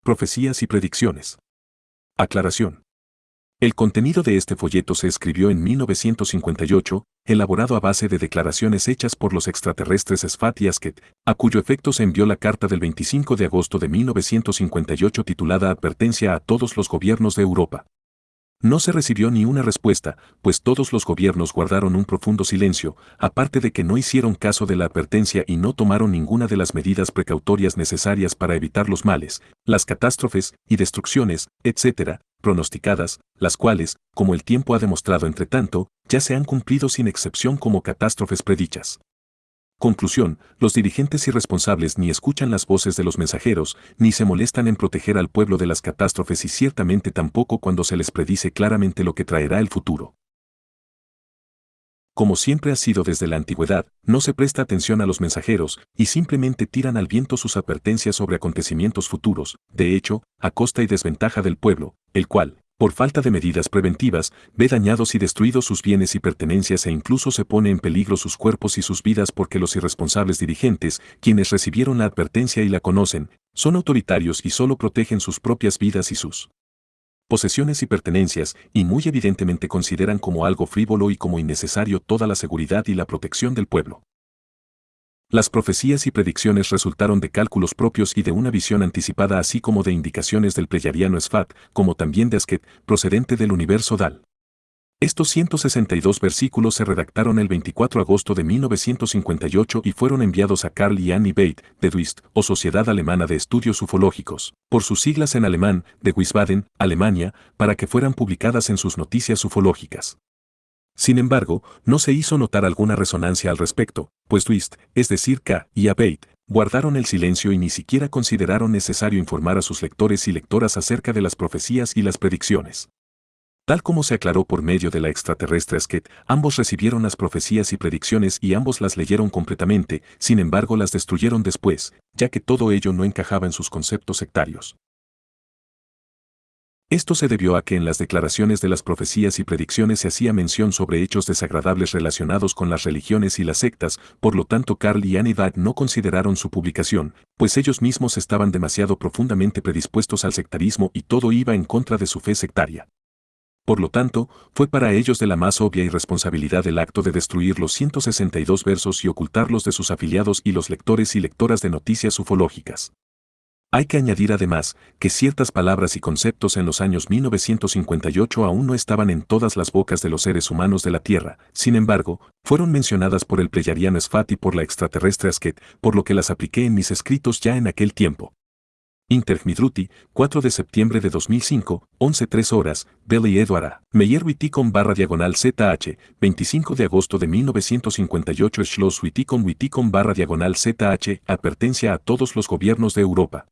Profecías y predicciones. Aclaración. El contenido de este folleto se escribió en 1958, elaborado a base de declaraciones hechas por los extraterrestres Sfat y Asket, a cuyo efecto se envió la carta del 25 de agosto de 1958 titulada Advertencia a todos los gobiernos de Europa. No se recibió ni una respuesta, pues todos los gobiernos guardaron un profundo silencio, aparte de que no hicieron caso de la advertencia y no tomaron ninguna de las medidas precautorias necesarias para evitar los males, las catástrofes y destrucciones, etc., pronosticadas, las cuales, como el tiempo ha demostrado entre tanto, ya se han cumplido sin excepción como catástrofes predichas. Conclusión, los dirigentes irresponsables ni escuchan las voces de los mensajeros, ni se molestan en proteger al pueblo de las catástrofes y ciertamente tampoco cuando se les predice claramente lo que traerá el futuro. Como siempre ha sido desde la antigüedad, no se presta atención a los mensajeros y simplemente tiran al viento sus advertencias sobre acontecimientos futuros, de hecho, a costa y desventaja del pueblo, el cual, por falta de medidas preventivas, ve dañados y destruidos sus bienes y pertenencias e incluso se pone en peligro sus cuerpos y sus vidas porque los irresponsables dirigentes, quienes recibieron la advertencia y la conocen, son autoritarios y solo protegen sus propias vidas y sus posesiones y pertenencias, y muy evidentemente consideran como algo frívolo y como innecesario toda la seguridad y la protección del pueblo. Las profecías y predicciones resultaron de cálculos propios y de una visión anticipada así como de indicaciones del pleyadiano Sfat, como también de Asket, procedente del universo Dal. Estos 162 versículos se redactaron el 24 de agosto de 1958 y fueron enviados a Carl y Annie Beit, de DWIST, o Sociedad Alemana de Estudios Ufológicos, por sus siglas en alemán, de Wiesbaden, Alemania, para que fueran publicadas en sus noticias ufológicas. Sin embargo, no se hizo notar alguna resonancia al respecto, pues DWIST, es decir K y Beit, guardaron el silencio y ni siquiera consideraron necesario informar a sus lectores y lectoras acerca de las profecías y las predicciones. Tal como se aclaró por medio de la extraterrestre Asket, ambos recibieron las profecías y predicciones y ambos las leyeron completamente, sin embargo las destruyeron después, ya que todo ello no encajaba en sus conceptos sectarios. Esto se debió a que en las declaraciones de las profecías y predicciones se hacía mención sobre hechos desagradables relacionados con las religiones y las sectas, por lo tanto Carl y Annie Beit no consideraron su publicación, pues ellos mismos estaban demasiado profundamente predispuestos al sectarismo y todo iba en contra de su fe sectaria. Por lo tanto, fue para ellos de la más obvia irresponsabilidad el acto de destruir los 162 versos y ocultarlos de sus afiliados y los lectores y lectoras de noticias ufológicas. Hay que añadir además que ciertas palabras y conceptos en los años 1958 aún no estaban en todas las bocas de los seres humanos de la Tierra, sin embargo, fueron mencionadas por el pleyadiano Sfat y por la extraterrestre Asket, por lo que las apliqué en mis escritos ya en aquel tiempo. Intermidruti, 4 de septiembre de 2005, 11:03 horas, Belly Edward A. Meyer Witticom/ZH, 25 de agosto de 1958 Schloss Witticom/ZH, advertencia a todos los gobiernos de Europa.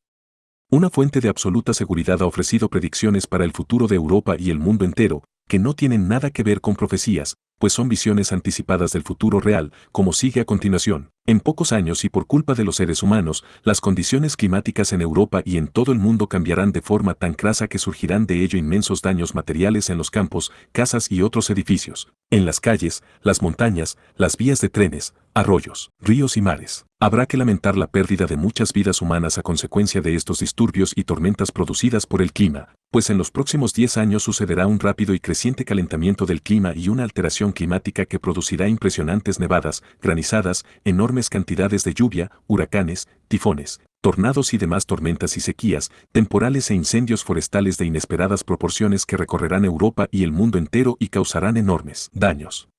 Una fuente de absoluta seguridad ha ofrecido predicciones para el futuro de Europa y el mundo entero, que no tienen nada que ver con profecías, pues son visiones anticipadas del futuro real, como sigue a continuación. En pocos años y por culpa de los seres humanos, las condiciones climáticas en Europa y en todo el mundo cambiarán de forma tan crasa que surgirán de ello inmensos daños materiales en los campos, casas y otros edificios, en las calles, las montañas, las vías de trenes, arroyos, ríos y mares. Habrá que lamentar la pérdida de muchas vidas humanas a consecuencia de estos disturbios y tormentas producidas por el clima, pues en los próximos 10 años sucederá un rápido y creciente calentamiento del clima y una alteración climática que producirá impresionantes nevadas, granizadas, enormes cantidades de lluvia, huracanes, tifones, tornados y demás tormentas y sequías, temporales e incendios forestales de inesperadas proporciones que recorrerán Europa y el mundo entero y causarán enormes daños.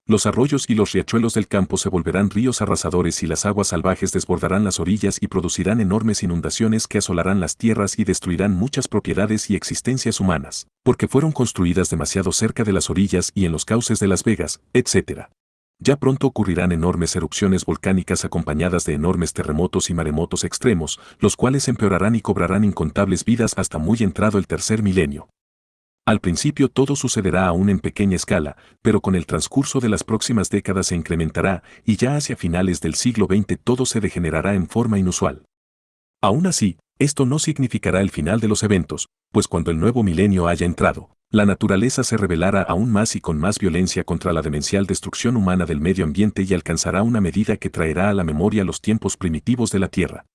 Los arroyos y los riachuelos del campo se volverán ríos arrasadores y las aguas salvajes desbordarán las orillas y producirán enormes inundaciones que asolarán las tierras y destruirán muchas propiedades y existencias humanas, porque fueron construidas demasiado cerca de las orillas y en los cauces de las vegas, etc. Ya pronto ocurrirán enormes erupciones volcánicas acompañadas de enormes terremotos y maremotos extremos, los cuales empeorarán y cobrarán incontables vidas hasta muy entrado el tercer milenio. Al principio todo sucederá aún en pequeña escala, pero con el transcurso de las próximas décadas se incrementará y ya hacia finales del siglo XX todo se degenerará en forma inusual. Aún así, esto no significará el final de los eventos, pues cuando el nuevo milenio haya entrado, la naturaleza se rebelará aún más y con más violencia contra la demencial destrucción humana del medio ambiente y alcanzará una medida que traerá a la memoria los tiempos primitivos de la Tierra.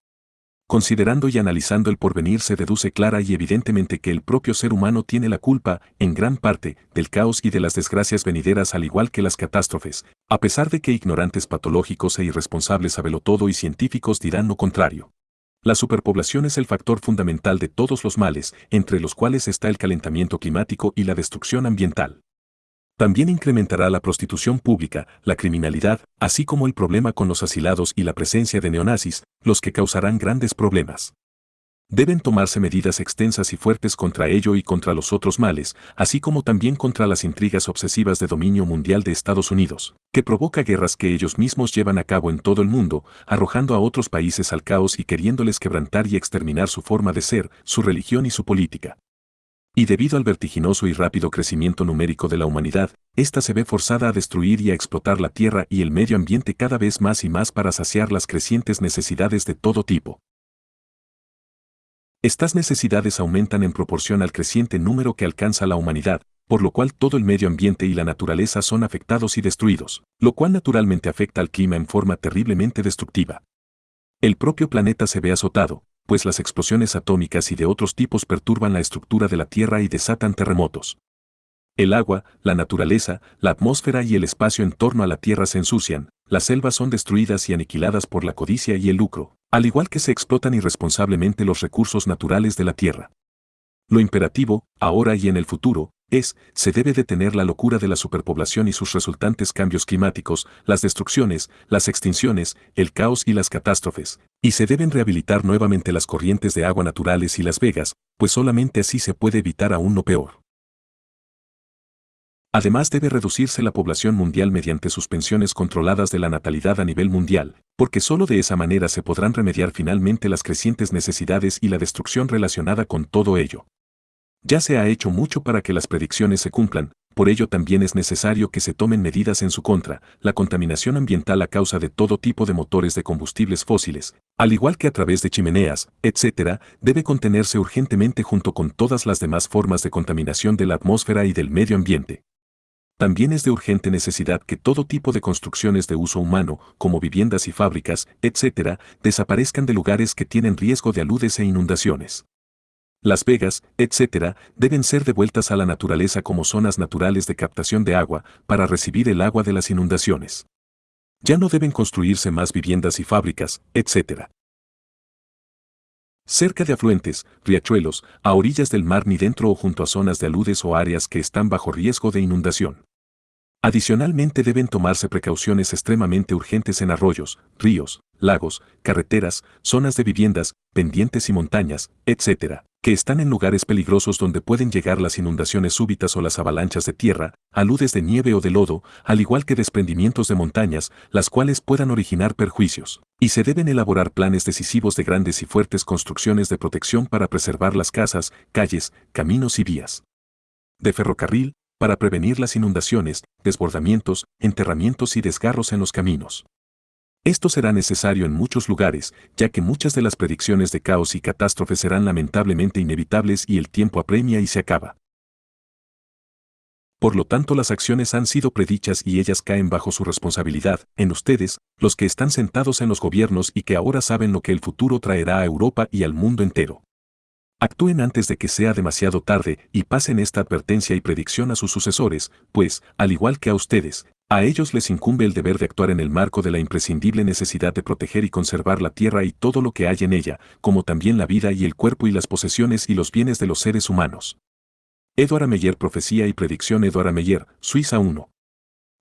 Considerando y analizando el porvenir se deduce clara y evidentemente que el propio ser humano tiene la culpa, en gran parte, del caos y de las desgracias venideras al igual que las catástrofes, a pesar de que ignorantes patológicos e irresponsables sabelotodo y científicos dirán lo contrario. La superpoblación es el factor fundamental de todos los males, entre los cuales está el calentamiento climático y la destrucción ambiental. También incrementará la prostitución pública, la criminalidad, así como el problema con los asilados y la presencia de neonazis, los que causarán grandes problemas. Deben tomarse medidas extensas y fuertes contra ello y contra los otros males, así como también contra las intrigas obsesivas de dominio mundial de Estados Unidos, que provoca guerras que ellos mismos llevan a cabo en todo el mundo, arrojando a otros países al caos y queriéndoles quebrantar y exterminar su forma de ser, su religión y su política. Y debido al vertiginoso y rápido crecimiento numérico de la humanidad, ésta se ve forzada a destruir y a explotar la tierra y el medio ambiente cada vez más y más para saciar las crecientes necesidades de todo tipo. Estas necesidades aumentan en proporción al creciente número que alcanza la humanidad, por lo cual todo el medio ambiente y la naturaleza son afectados y destruidos, lo cual naturalmente afecta al clima en forma terriblemente destructiva. El propio planeta se ve azotado, pues las explosiones atómicas y de otros tipos perturban la estructura de la Tierra y desatan terremotos. El agua, la naturaleza, la atmósfera y el espacio en torno a la Tierra se ensucian, las selvas son destruidas y aniquiladas por la codicia y el lucro, al igual que se explotan irresponsablemente los recursos naturales de la Tierra. Lo imperativo, ahora y en el futuro, se debe detener la locura de la superpoblación y sus resultantes cambios climáticos, las destrucciones, las extinciones, el caos y las catástrofes, y se deben rehabilitar nuevamente las corrientes de agua naturales y las vegas, pues solamente así se puede evitar aún lo peor. Además debe reducirse la población mundial mediante suspensiones controladas de la natalidad a nivel mundial, porque solo de esa manera se podrán remediar finalmente las crecientes necesidades y la destrucción relacionada con todo ello. Ya se ha hecho mucho para que las predicciones se cumplan, por ello también es necesario que se tomen medidas en su contra. La contaminación ambiental a causa de todo tipo de motores de combustibles fósiles, al igual que a través de chimeneas, etc., debe contenerse urgentemente junto con todas las demás formas de contaminación de la atmósfera y del medio ambiente. También es de urgente necesidad que todo tipo de construcciones de uso humano, como viviendas y fábricas, etc., desaparezcan de lugares que tienen riesgo de aludes e inundaciones. Las vegas, etc., deben ser devueltas a la naturaleza como zonas naturales de captación de agua para recibir el agua de las inundaciones. Ya no deben construirse más viviendas y fábricas, etc. cerca de afluentes, riachuelos, a orillas del mar ni dentro o junto a zonas de aludes o áreas que están bajo riesgo de inundación. Adicionalmente deben tomarse precauciones extremadamente urgentes en arroyos, ríos, lagos, carreteras, zonas de viviendas, pendientes y montañas, etc., que están en lugares peligrosos donde pueden llegar las inundaciones súbitas o las avalanchas de tierra, aludes de nieve o de lodo, al igual que desprendimientos de montañas, las cuales puedan originar perjuicios. Y se deben elaborar planes decisivos de grandes y fuertes construcciones de protección para preservar las casas, calles, caminos y vías de ferrocarril, para prevenir las inundaciones, desbordamientos, enterramientos y desgarros en los caminos. Esto será necesario en muchos lugares, ya que muchas de las predicciones de caos y catástrofes serán lamentablemente inevitables y el tiempo apremia y se acaba. Por lo tanto, las acciones han sido predichas y ellas caen bajo su responsabilidad, en ustedes, los que están sentados en los gobiernos y que ahora saben lo que el futuro traerá a Europa y al mundo entero. Actúen antes de que sea demasiado tarde y pasen esta advertencia y predicción a sus sucesores, pues, al igual que a ustedes, a ellos les incumbe el deber de actuar en el marco de la imprescindible necesidad de proteger y conservar la tierra y todo lo que hay en ella, como también la vida y el cuerpo y las posesiones y los bienes de los seres humanos. Edward Meyer, Profecía y Predicción. Edward Meyer, Suiza 1.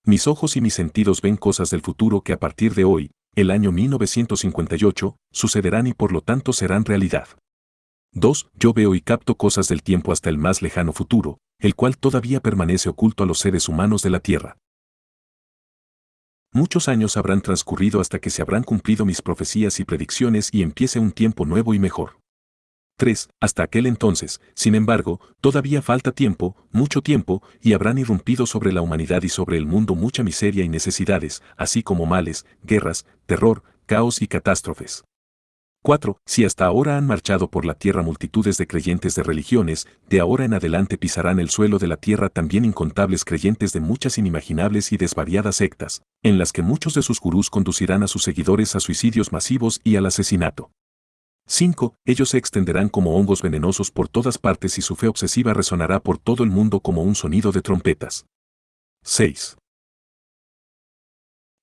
Mis ojos y mis sentidos ven cosas del futuro que a partir de hoy, el año 1958, sucederán y por lo tanto serán realidad. 2. Yo veo y capto cosas del tiempo hasta el más lejano futuro, el cual todavía permanece oculto a los seres humanos de la Tierra. Muchos años habrán transcurrido hasta que se habrán cumplido mis profecías y predicciones y empiece un tiempo nuevo y mejor. 3. Hasta aquel entonces, sin embargo, todavía falta tiempo, mucho tiempo, y habrán irrumpido sobre la humanidad y sobre el mundo mucha miseria y necesidades, así como males, guerras, terror, caos y catástrofes. 4. Si hasta ahora han marchado por la tierra multitudes de creyentes de religiones, de ahora en adelante pisarán el suelo de la tierra también incontables creyentes de muchas inimaginables y desvariadas sectas, en las que muchos de sus gurús conducirán a sus seguidores a suicidios masivos y al asesinato. 5. Ellos se extenderán como hongos venenosos por todas partes y su fe obsesiva resonará por todo el mundo como un sonido de trompetas. 6.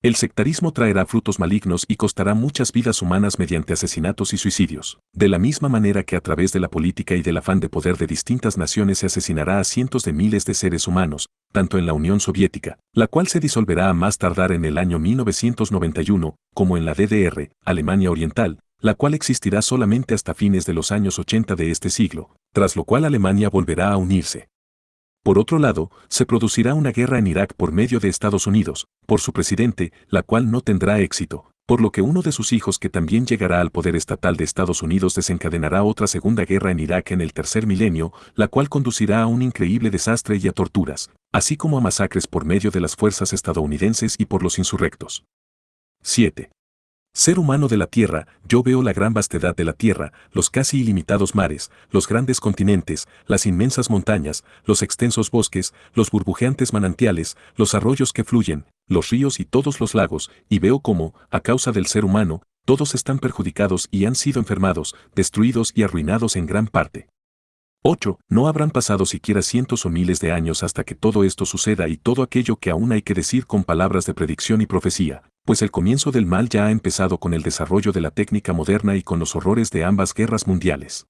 El sectarismo traerá frutos malignos y costará muchas vidas humanas mediante asesinatos y suicidios. De la misma manera que a través de la política y del afán de poder de distintas naciones se asesinará a cientos de miles de seres humanos, tanto en la Unión Soviética, la cual se disolverá a más tardar en el año 1991, como en la DDR, Alemania Oriental, la cual existirá solamente hasta fines de los años 80 de este siglo, tras lo cual Alemania volverá a unirse. Por otro lado, se producirá una guerra en Irak por medio de Estados Unidos, por su presidente, la cual no tendrá éxito, por lo que uno de sus hijos que también llegará al poder estatal de Estados Unidos desencadenará otra segunda guerra en Irak en el tercer milenio, la cual conducirá a un increíble desastre y a torturas, así como a masacres por medio de las fuerzas estadounidenses y por los insurrectos. 7. Ser humano de la Tierra, yo veo la gran vastedad de la Tierra, los casi ilimitados mares, los grandes continentes, las inmensas montañas, los extensos bosques, los burbujeantes manantiales, los arroyos que fluyen, los ríos y todos los lagos, y veo cómo, a causa del ser humano, todos están perjudicados y han sido enfermados, destruidos y arruinados en gran parte. 8. No habrán pasado siquiera cientos o miles de años hasta que todo esto suceda y todo aquello que aún hay que decir con palabras de predicción y profecía, pues el comienzo del mal ya ha empezado con el desarrollo de la técnica moderna y con los horrores de ambas guerras mundiales.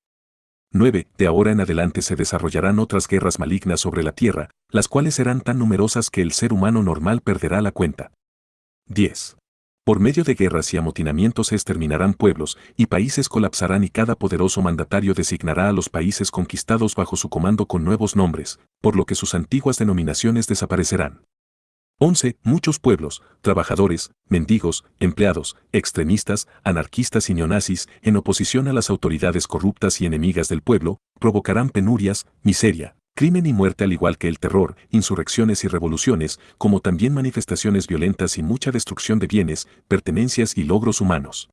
9. De ahora en adelante se desarrollarán otras guerras malignas sobre la Tierra, las cuales serán tan numerosas que el ser humano normal perderá la cuenta. 10. Por medio de guerras y amotinamientos se exterminarán pueblos, y países colapsarán y cada poderoso mandatario designará a los países conquistados bajo su comando con nuevos nombres, por lo que sus antiguas denominaciones desaparecerán. 11. Muchos pueblos, trabajadores, mendigos, empleados, extremistas, anarquistas y neonazis, en oposición a las autoridades corruptas y enemigas del pueblo, provocarán penurias, miseria, crimen y muerte al igual que el terror, insurrecciones y revoluciones, como también manifestaciones violentas y mucha destrucción de bienes, pertenencias y logros humanos.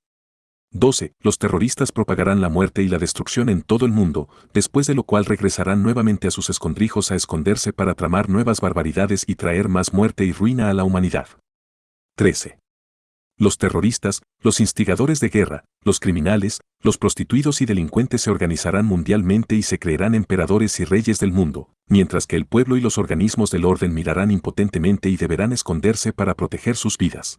12. Los terroristas propagarán la muerte y la destrucción en todo el mundo, después de lo cual regresarán nuevamente a sus escondrijos a esconderse para tramar nuevas barbaridades y traer más muerte y ruina a la humanidad. 13. Los terroristas, los instigadores de guerra, los criminales, los prostituidos y delincuentes se organizarán mundialmente y se creerán emperadores y reyes del mundo, mientras que el pueblo y los organismos del orden mirarán impotentemente y deberán esconderse para proteger sus vidas.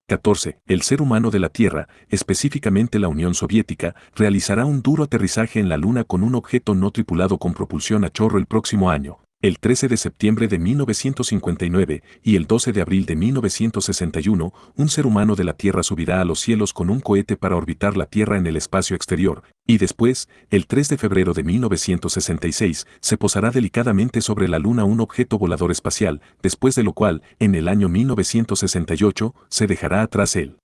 14. El ser humano de la Tierra, específicamente la Unión Soviética, realizará un duro aterrizaje en la Luna con un objeto no tripulado con propulsión a chorro el próximo año, el 13 de septiembre de 1959 y el 12 de abril de 1961, un ser humano de la Tierra subirá a los cielos con un cohete para orbitar la Tierra en el espacio exterior, y después, el 3 de febrero de 1966, se posará delicadamente sobre la Luna un objeto volador espacial, después de lo cual, en el año 1968, se dejará atrás el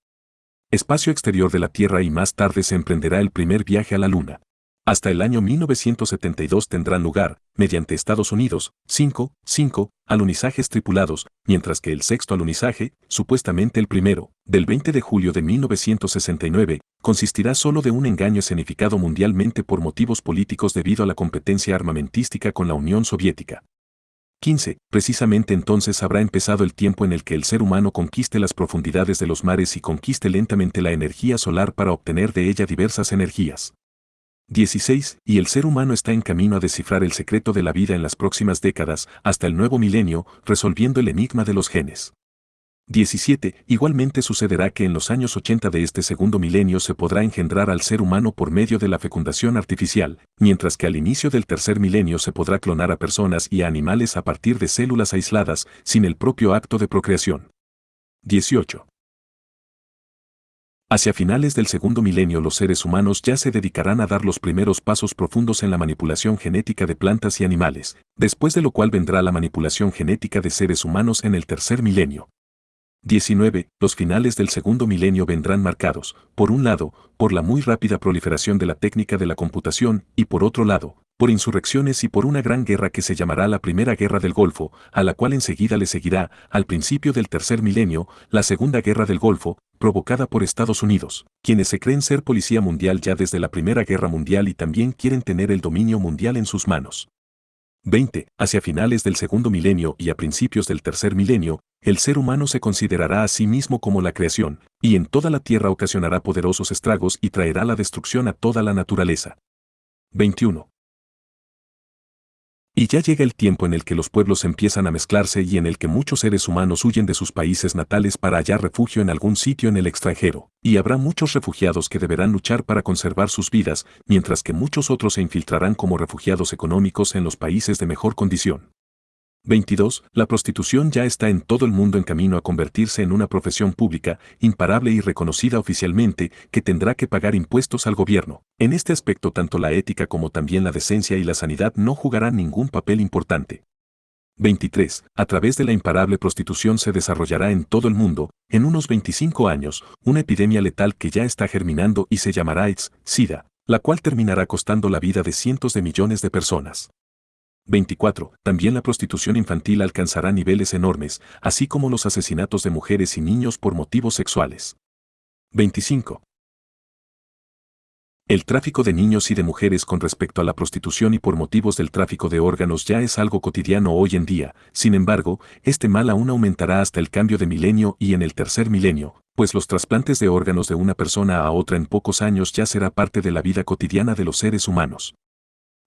espacio exterior de la Tierra y más tarde se emprenderá el primer viaje a la Luna. Hasta el año 1972 tendrán lugar, mediante Estados Unidos, 5 alunizajes tripulados, mientras que el sexto alunizaje, supuestamente el primero, del 20 de julio de 1969, consistirá solo de un engaño escenificado mundialmente por motivos políticos debido a la competencia armamentística con la Unión Soviética. 15. Precisamente entonces habrá empezado el tiempo en el que el ser humano conquiste las profundidades de los mares y conquiste lentamente la energía solar para obtener de ella diversas energías. 16. Y el ser humano está en camino a descifrar el secreto de la vida en las próximas décadas, hasta el nuevo milenio, resolviendo el enigma de los genes. 17. Igualmente sucederá que en los años 80 de este segundo milenio se podrá engendrar al ser humano por medio de la fecundación artificial, mientras que al inicio del tercer milenio se podrá clonar a personas y a animales a partir de células aisladas, sin el propio acto de procreación. 18. Hacia finales del segundo milenio los seres humanos ya se dedicarán a dar los primeros pasos profundos en la manipulación genética de plantas y animales, después de lo cual vendrá la manipulación genética de seres humanos en el tercer milenio. 19. Los finales del segundo milenio vendrán marcados, por un lado, por la muy rápida proliferación de la técnica de la computación y por otro lado, por insurrecciones y por una gran guerra que se llamará la Primera Guerra del Golfo, a la cual enseguida le seguirá, al principio del tercer milenio, la Segunda Guerra del Golfo, provocada por Estados Unidos, quienes se creen ser policía mundial ya desde la Primera Guerra Mundial y también quieren tener el dominio mundial en sus manos. 20. Hacia finales del segundo milenio y a principios del tercer milenio, el ser humano se considerará a sí mismo como la creación, y en toda la tierra ocasionará poderosos estragos y traerá la destrucción a toda la naturaleza. 21. Y ya llega el tiempo en el que los pueblos empiezan a mezclarse y en el que muchos seres humanos huyen de sus países natales para hallar refugio en algún sitio en el extranjero, y habrá muchos refugiados que deberán luchar para conservar sus vidas, mientras que muchos otros se infiltrarán como refugiados económicos en los países de mejor condición. 22. La prostitución ya está en todo el mundo en camino a convertirse en una profesión pública, imparable y reconocida oficialmente, que tendrá que pagar impuestos al gobierno. En este aspecto tanto la ética como también la decencia y la sanidad no jugarán ningún papel importante. 23. A través de la imparable prostitución se desarrollará en todo el mundo, en unos 25 años, una epidemia letal que ya está germinando y se llamará AIDS, SIDA, la cual terminará costando la vida de cientos de millones de personas. 24. También la prostitución infantil alcanzará niveles enormes, así como los asesinatos de mujeres y niños por motivos sexuales. 25. El tráfico de niños y de mujeres con respecto a la prostitución y por motivos del tráfico de órganos ya es algo cotidiano hoy en día, sin embargo, este mal aún aumentará hasta el cambio de milenio y en el tercer milenio, pues los trasplantes de órganos de una persona a otra en pocos años ya será parte de la vida cotidiana de los seres humanos.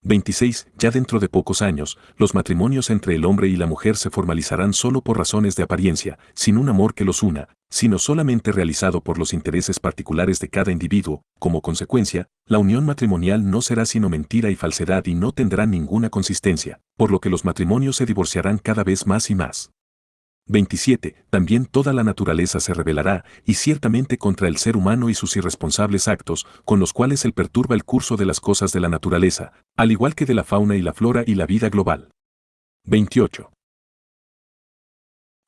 26. Ya dentro de pocos años, los matrimonios entre el hombre y la mujer se formalizarán solo por razones de apariencia, sin un amor que los una, sino solamente realizado por los intereses particulares de cada individuo. Como consecuencia, la unión matrimonial no será sino mentira y falsedad y no tendrá ninguna consistencia, por lo que los matrimonios se divorciarán cada vez más y más. 27. También toda la naturaleza se rebelará, y ciertamente contra el ser humano y sus irresponsables actos, con los cuales él perturba el curso de las cosas de la naturaleza, al igual que de la fauna y la flora y la vida global. 28.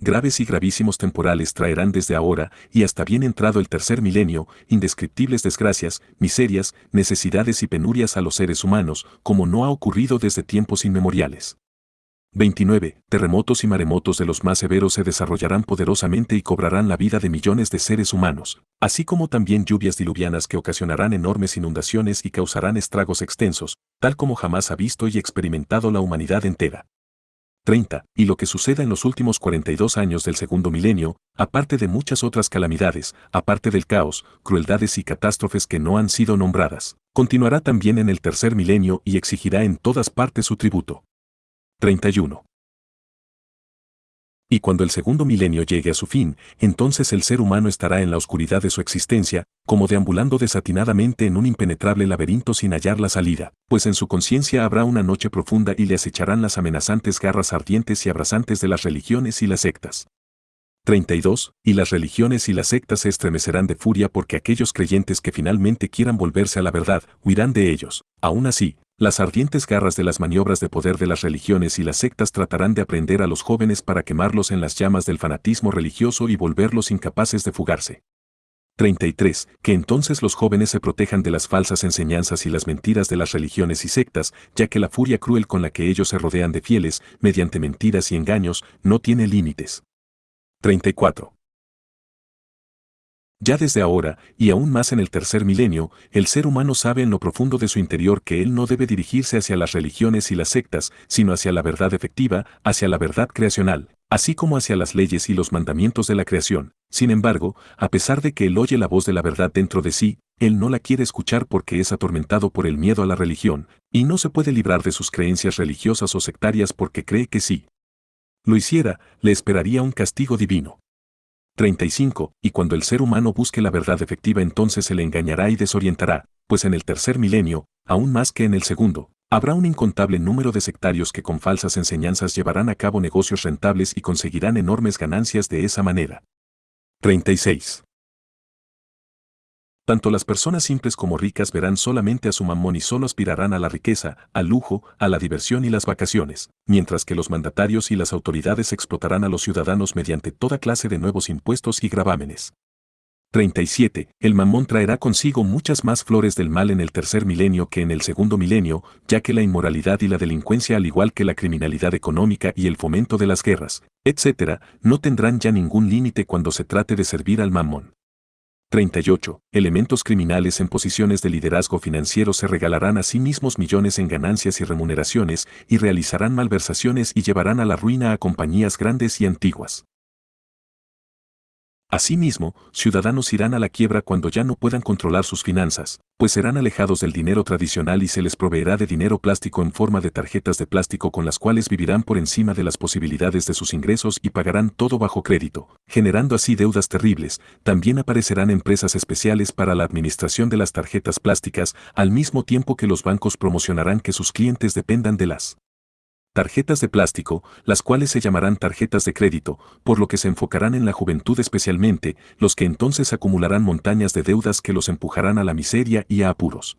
Graves y gravísimos temporales traerán desde ahora y hasta bien entrado el tercer milenio, indescriptibles desgracias, miserias, necesidades y penurias a los seres humanos, como no ha ocurrido desde tiempos inmemoriales. 29. Terremotos y maremotos de los más severos se desarrollarán poderosamente y cobrarán la vida de millones de seres humanos, así como también lluvias diluvianas que ocasionarán enormes inundaciones y causarán estragos extensos, tal como jamás ha visto y experimentado la humanidad entera. 30. Y lo que suceda en los últimos 42 años del segundo milenio, aparte de muchas otras calamidades, aparte del caos, crueldades y catástrofes que no han sido nombradas, continuará también en el tercer milenio y exigirá en todas partes su tributo. 31. Y cuando el segundo milenio llegue a su fin, entonces el ser humano estará en la oscuridad de su existencia, como deambulando desatinadamente en un impenetrable laberinto sin hallar la salida, pues en su conciencia habrá una noche profunda y le acecharán las amenazantes garras ardientes y abrasantes de las religiones y las sectas. 32. Y las religiones y las sectas se estremecerán de furia porque aquellos creyentes que finalmente quieran volverse a la verdad, huirán de ellos. Aún así, las ardientes garras de las maniobras de poder de las religiones y las sectas tratarán de aprender a los jóvenes para quemarlos en las llamas del fanatismo religioso y volverlos incapaces de fugarse. 33. Que entonces los jóvenes se protejan de las falsas enseñanzas y las mentiras de las religiones y sectas, ya que la furia cruel con la que ellos se rodean de fieles, mediante mentiras y engaños, no tiene límites. 34. Ya desde ahora, y aún más en el tercer milenio, el ser humano sabe en lo profundo de su interior que él no debe dirigirse hacia las religiones y las sectas, sino hacia la verdad efectiva, hacia la verdad creacional, así como hacia las leyes y los mandamientos de la creación. Sin embargo, a pesar de que él oye la voz de la verdad dentro de sí, él no la quiere escuchar porque es atormentado por el miedo a la religión, y no se puede librar de sus creencias religiosas o sectarias porque cree que sí lo hiciera, le esperaría un castigo divino. 35. Y cuando el ser humano busque la verdad efectiva entonces se le engañará y desorientará, pues en el tercer milenio, aún más que en el segundo, habrá un incontable número de sectarios que con falsas enseñanzas llevarán a cabo negocios rentables y conseguirán enormes ganancias de esa manera. 36. Tanto las personas simples como ricas verán solamente a su mamón y solo aspirarán a la riqueza, al lujo, a la diversión y las vacaciones, mientras que los mandatarios y las autoridades explotarán a los ciudadanos mediante toda clase de nuevos impuestos y gravámenes. 37. El mamón traerá consigo muchas más flores del mal en el tercer milenio que en el segundo milenio, ya que la inmoralidad y la delincuencia al igual que la criminalidad económica y el fomento de las guerras, etc., no tendrán ya ningún límite cuando se trate de servir al mamón. 38. Elementos criminales en posiciones de liderazgo financiero se regalarán a sí mismos millones en ganancias y remuneraciones y realizarán malversaciones y llevarán a la ruina a compañías grandes y antiguas. Asimismo, ciudadanos irán a la quiebra cuando ya no puedan controlar sus finanzas, pues serán alejados del dinero tradicional y se les proveerá de dinero plástico en forma de tarjetas de plástico con las cuales vivirán por encima de las posibilidades de sus ingresos y pagarán todo bajo crédito, generando así deudas terribles. También aparecerán empresas especiales para la administración de las tarjetas plásticas, al mismo tiempo que los bancos promocionarán que sus clientes dependan de las tarjetas de plástico, las cuales se llamarán tarjetas de crédito, por lo que se enfocarán en la juventud especialmente, los que entonces acumularán montañas de deudas que los empujarán a la miseria y a apuros.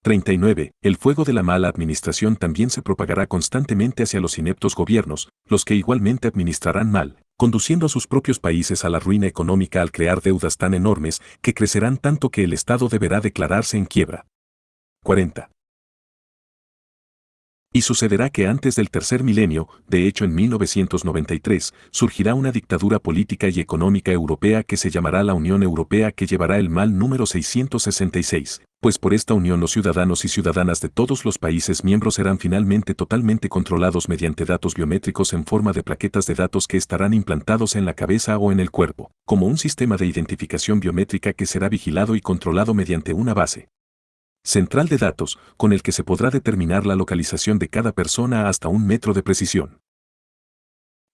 39. El fuego de la mala administración también se propagará constantemente hacia los ineptos gobiernos, los que igualmente administrarán mal, conduciendo a sus propios países a la ruina económica al crear deudas tan enormes que crecerán tanto que el Estado deberá declararse en quiebra. 40. Y sucederá que antes del tercer milenio, de hecho en 1993, surgirá una dictadura política y económica europea que se llamará la Unión Europea, que llevará el mal número 666, pues por esta unión los ciudadanos y ciudadanas de todos los países miembros serán finalmente totalmente controlados mediante datos biométricos en forma de plaquetas de datos que estarán implantados en la cabeza o en el cuerpo, como un sistema de identificación biométrica que será vigilado y controlado mediante una base central de datos, con el que se podrá determinar la localización de cada persona hasta 1 metro de precisión.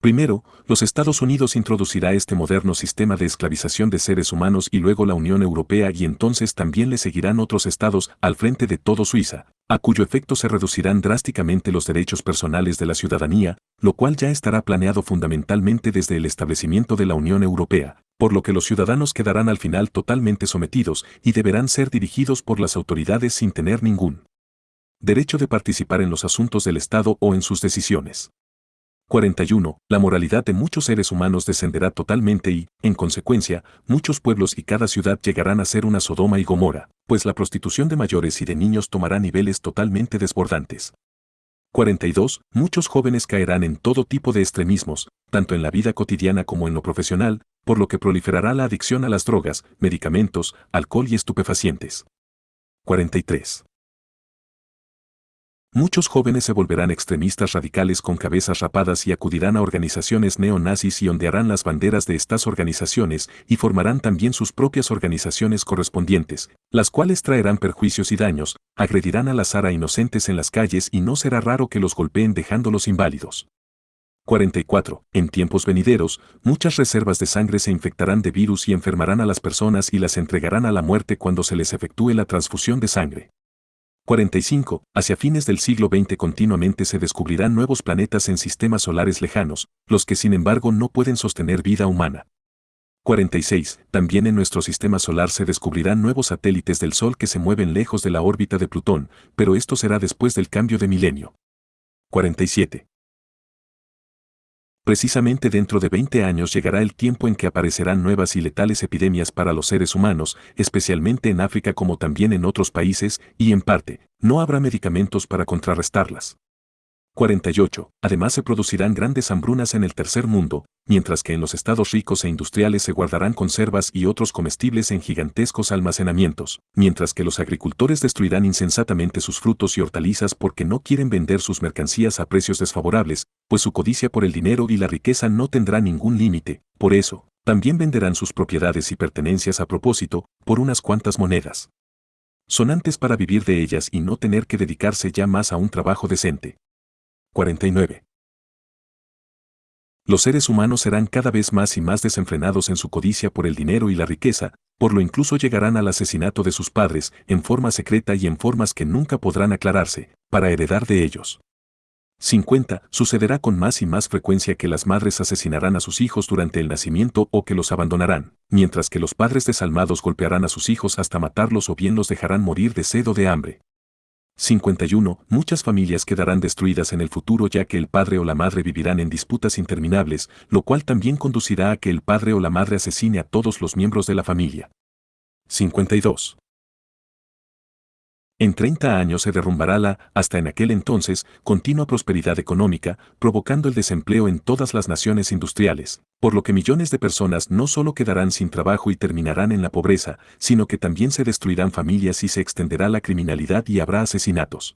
Primero, los Estados Unidos introducirá este moderno sistema de esclavización de seres humanos y luego la Unión Europea, y entonces también le seguirán otros estados al frente de todo Suiza, a cuyo efecto se reducirán drásticamente los derechos personales de la ciudadanía, lo cual ya estará planeado fundamentalmente desde el establecimiento de la Unión Europea, por lo que los ciudadanos quedarán al final totalmente sometidos y deberán ser dirigidos por las autoridades sin tener ningún derecho de participar en los asuntos del Estado o en sus decisiones. 41. La moralidad de muchos seres humanos descenderá totalmente y, en consecuencia, muchos pueblos y cada ciudad llegarán a ser una Sodoma y Gomorra, pues la prostitución de mayores y de niños tomará niveles totalmente desbordantes. 42. Muchos jóvenes caerán en todo tipo de extremismos, tanto en la vida cotidiana como en lo profesional, por lo que proliferará la adicción a las drogas, medicamentos, alcohol y estupefacientes. 43. Muchos jóvenes se volverán extremistas radicales con cabezas rapadas y acudirán a organizaciones neonazis y ondearán las banderas de estas organizaciones y formarán también sus propias organizaciones correspondientes, las cuales traerán perjuicios y daños, agredirán al azar a inocentes en las calles y no será raro que los golpeen dejándolos inválidos. 44. En tiempos venideros, muchas reservas de sangre se infectarán de virus y enfermarán a las personas y las entregarán a la muerte cuando se les efectúe la transfusión de sangre. 45. Hacia fines del siglo XX continuamente se descubrirán nuevos planetas en sistemas solares lejanos, los que sin embargo no pueden sostener vida humana. 46. También en nuestro sistema solar se descubrirán nuevos satélites del Sol que se mueven lejos de la órbita de Plutón, pero esto será después del cambio de milenio. 47. Precisamente dentro de 20 años llegará el tiempo en que aparecerán nuevas y letales epidemias para los seres humanos, especialmente en África como también en otros países, y en parte, no habrá medicamentos para contrarrestarlas. 48. Además se producirán grandes hambrunas en el tercer mundo, mientras que en los estados ricos e industriales se guardarán conservas y otros comestibles en gigantescos almacenamientos, mientras que los agricultores destruirán insensatamente sus frutos y hortalizas porque no quieren vender sus mercancías a precios desfavorables, pues su codicia por el dinero y la riqueza no tendrá ningún límite. Por eso, también venderán sus propiedades y pertenencias a propósito, por unas cuantas monedas sonantes para vivir de ellas y no tener que dedicarse ya más a un trabajo decente. 49. Los seres humanos serán cada vez más y más desenfrenados en su codicia por el dinero y la riqueza, por lo incluso llegarán al asesinato de sus padres, en forma secreta y en formas que nunca podrán aclararse, para heredar de ellos. 50. Sucederá con más y más frecuencia que las madres asesinarán a sus hijos durante el nacimiento o que los abandonarán, mientras que los padres desalmados golpearán a sus hijos hasta matarlos o bien los dejarán morir de sed o de hambre. 51. Muchas familias quedarán destruidas en el futuro ya que el padre o la madre vivirán en disputas interminables, lo cual también conducirá a que el padre o la madre asesine a todos los miembros de la familia. 52. En 30 años se derrumbará hasta en aquel entonces, continua prosperidad económica, provocando el desempleo en todas las naciones industriales, por lo que millones de personas no solo quedarán sin trabajo y terminarán en la pobreza, sino que también se destruirán familias y se extenderá la criminalidad y habrá asesinatos.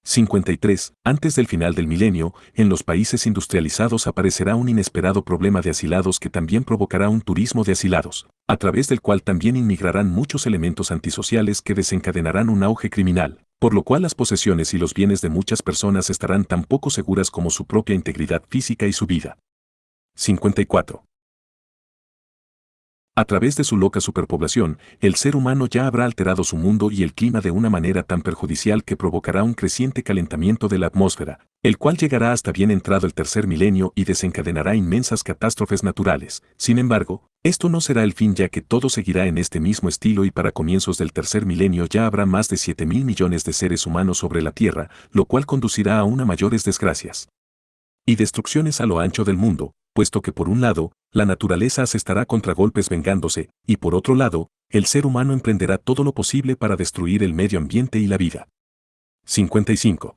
53. Antes del final del milenio, en los países industrializados aparecerá un inesperado problema de asilados que también provocará un turismo de asilados, a través del cual también inmigrarán muchos elementos antisociales que desencadenarán un auge criminal, por lo cual las posesiones y los bienes de muchas personas estarán tan poco seguras como su propia integridad física y su vida. 54. A través de su loca superpoblación, el ser humano ya habrá alterado su mundo y el clima de una manera tan perjudicial que provocará un creciente calentamiento de la atmósfera, el cual llegará hasta bien entrado el tercer milenio y desencadenará inmensas catástrofes naturales. Sin embargo, esto no será el fin, ya que todo seguirá en este mismo estilo y para comienzos del tercer milenio ya habrá más de 7.000 millones de seres humanos sobre la Tierra, lo cual conducirá a una mayores desgracias y destrucciones a lo ancho del mundo, puesto que por un lado, la naturaleza asestará contragolpes vengándose, y por otro lado, el ser humano emprenderá todo lo posible para destruir el medio ambiente y la vida. 55.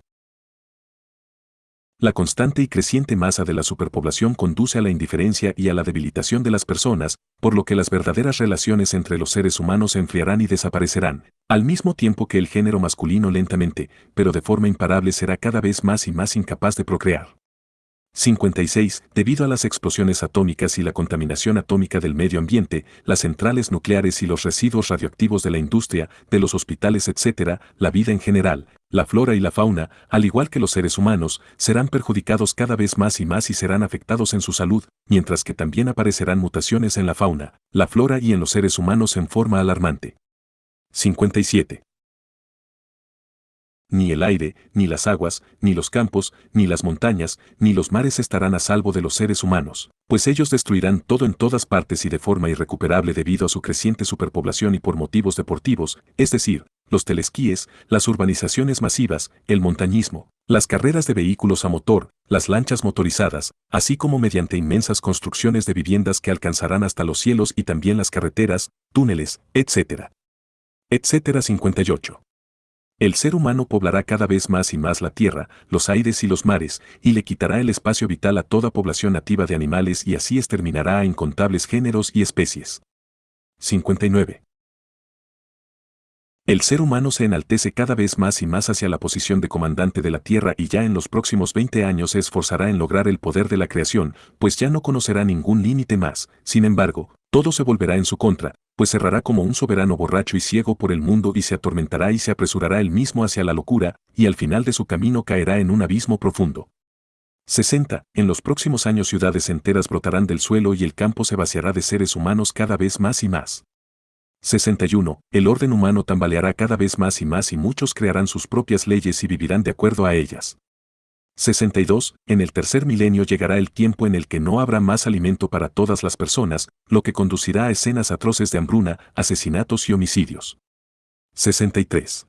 La constante y creciente masa de la superpoblación conduce a la indiferencia y a la debilitación de las personas, por lo que las verdaderas relaciones entre los seres humanos se enfriarán y desaparecerán, al mismo tiempo que el género masculino lentamente, pero de forma imparable será cada vez más y más incapaz de procrear. 56. Debido a las explosiones atómicas y la contaminación atómica del medio ambiente, las centrales nucleares y los residuos radioactivos de la industria, de los hospitales, etc., la vida en general, la flora y la fauna, al igual que los seres humanos, serán perjudicados cada vez más y serán afectados en su salud, mientras que también aparecerán mutaciones en la fauna, la flora y en los seres humanos en forma alarmante. 57. Ni el aire, ni las aguas, ni los campos, ni las montañas, ni los mares estarán a salvo de los seres humanos, pues ellos destruirán todo en todas partes y de forma irrecuperable debido a su creciente superpoblación y por motivos deportivos, es decir, los telesquíes, las urbanizaciones masivas, el montañismo, las carreras de vehículos a motor, las lanchas motorizadas, así como mediante inmensas construcciones de viviendas que alcanzarán hasta los cielos y también las carreteras, túneles, etc. 58. El ser humano poblará cada vez más y más la tierra, los aires y los mares, y le quitará el espacio vital a toda población nativa de animales y así exterminará a incontables géneros y especies. 59. El ser humano se enaltece cada vez más y más hacia la posición de comandante de la Tierra y ya en los próximos 20 años se esforzará en lograr el poder de la creación, pues ya no conocerá ningún límite más. Sin embargo, todo se volverá en su contra, pues cerrará como un soberano borracho y ciego por el mundo y se atormentará y se apresurará él mismo hacia la locura, y al final de su camino caerá en un abismo profundo. 60. En los próximos años ciudades enteras brotarán del suelo y el campo se vaciará de seres humanos cada vez más y más. 61. El orden humano tambaleará cada vez más y muchos crearán sus propias leyes y vivirán de acuerdo a ellas. 62. En el tercer milenio llegará el tiempo en el que no habrá más alimento para todas las personas, lo que conducirá a escenas atroces de hambruna, asesinatos y homicidios. 63.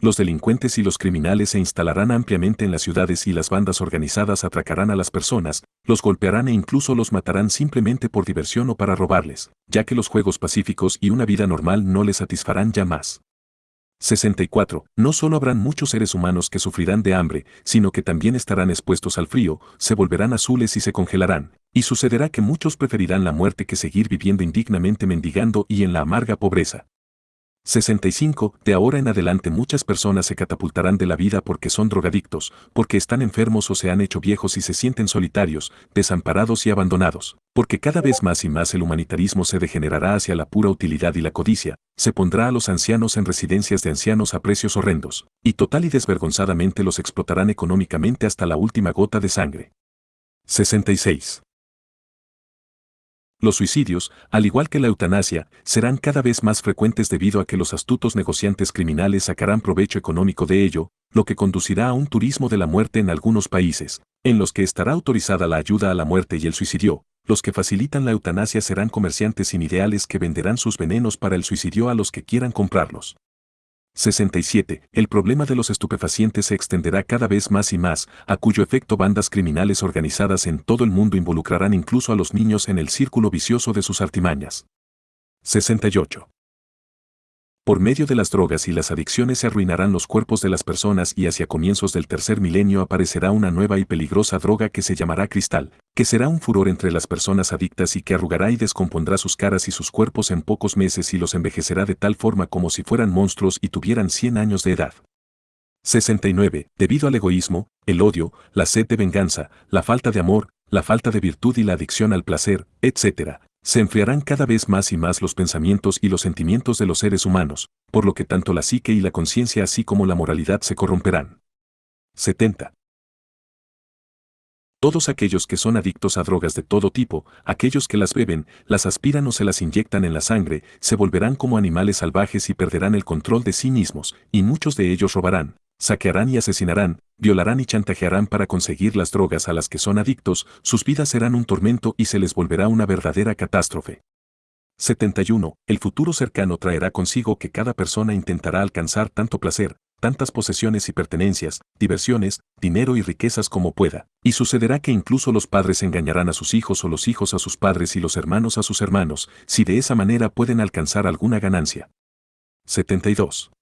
Los delincuentes y los criminales se instalarán ampliamente en las ciudades y las bandas organizadas atracarán a las personas, los golpearán e incluso los matarán simplemente por diversión o para robarles, ya que los juegos pacíficos y una vida normal no les satisfarán ya más. 64. No solo habrán muchos seres humanos que sufrirán de hambre, sino que también estarán expuestos al frío, se volverán azules y se congelarán, y sucederá que muchos preferirán la muerte que seguir viviendo indignamente mendigando y en la amarga pobreza. 65. De ahora en adelante muchas personas se catapultarán de la vida porque son drogadictos, porque están enfermos o se han hecho viejos y se sienten solitarios, desamparados y abandonados, porque cada vez más y más el humanitarismo se degenerará hacia la pura utilidad y la codicia, se pondrá a los ancianos en residencias de ancianos a precios horrendos, y total y desvergonzadamente los explotarán económicamente hasta la última gota de sangre. 66. Los suicidios, al igual que la eutanasia, serán cada vez más frecuentes debido a que los astutos negociantes criminales sacarán provecho económico de ello, lo que conducirá a un turismo de la muerte en algunos países, en los que estará autorizada la ayuda a la muerte y el suicidio. Los que facilitan la eutanasia serán comerciantes sin ideales que venderán sus venenos para el suicidio a los que quieran comprarlos. 67. El problema de los estupefacientes se extenderá cada vez más y más, a cuyo efecto bandas criminales organizadas en todo el mundo involucrarán incluso a los niños en el círculo vicioso de sus artimañas. 68. Por medio de las drogas y las adicciones se arruinarán los cuerpos de las personas y hacia comienzos del tercer milenio aparecerá una nueva y peligrosa droga que se llamará cristal, que será un furor entre las personas adictas y que arrugará y descompondrá sus caras y sus cuerpos en pocos meses y los envejecerá de tal forma como si fueran monstruos y tuvieran 100 años de edad. 69. Debido al egoísmo, el odio, la sed de venganza, la falta de amor, la falta de virtud y la adicción al placer, etc., se enfriarán cada vez más y más los pensamientos y los sentimientos de los seres humanos, por lo que tanto la psique y la conciencia así como la moralidad se corromperán. 70. Todos aquellos que son adictos a drogas de todo tipo, aquellos que las beben, las aspiran o se las inyectan en la sangre, se volverán como animales salvajes y perderán el control de sí mismos, y muchos de ellos robarán, saquearán y asesinarán, violarán y chantajearán para conseguir las drogas a las que son adictos, sus vidas serán un tormento y se les volverá una verdadera catástrofe. 71. El futuro cercano traerá consigo que cada persona intentará alcanzar tanto placer, tantas posesiones y pertenencias, diversiones, dinero y riquezas como pueda, y sucederá que incluso los padres engañarán a sus hijos o los hijos a sus padres y los hermanos a sus hermanos, si de esa manera pueden alcanzar alguna ganancia. 72.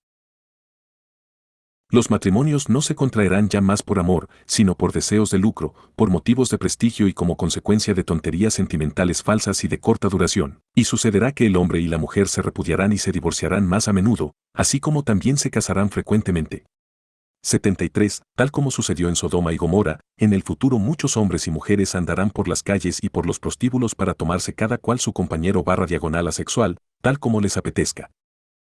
Los matrimonios no se contraerán ya más por amor, sino por deseos de lucro, por motivos de prestigio y como consecuencia de tonterías sentimentales falsas y de corta duración, y sucederá que el hombre y la mujer se repudiarán y se divorciarán más a menudo, así como también se casarán frecuentemente. 73. Tal como sucedió en Sodoma y Gomorra, en el futuro muchos hombres y mujeres andarán por las calles y por los prostíbulos para tomarse cada cual su compañero / asexual, tal como les apetezca.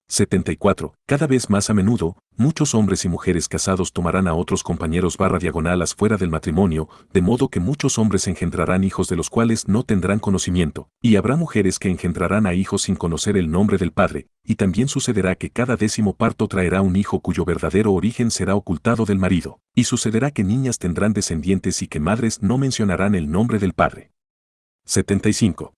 74. Cada vez más a menudo, muchos hombres y mujeres casados tomarán a otros compañeros / fuera del matrimonio, de modo que muchos hombres engendrarán hijos de los cuales no tendrán conocimiento, y habrá mujeres que engendrarán a hijos sin conocer el nombre del padre, y también sucederá que cada 10º parto traerá un hijo cuyo verdadero origen será ocultado del marido, y sucederá que niñas tendrán descendientes y que madres no mencionarán el nombre del padre. 75.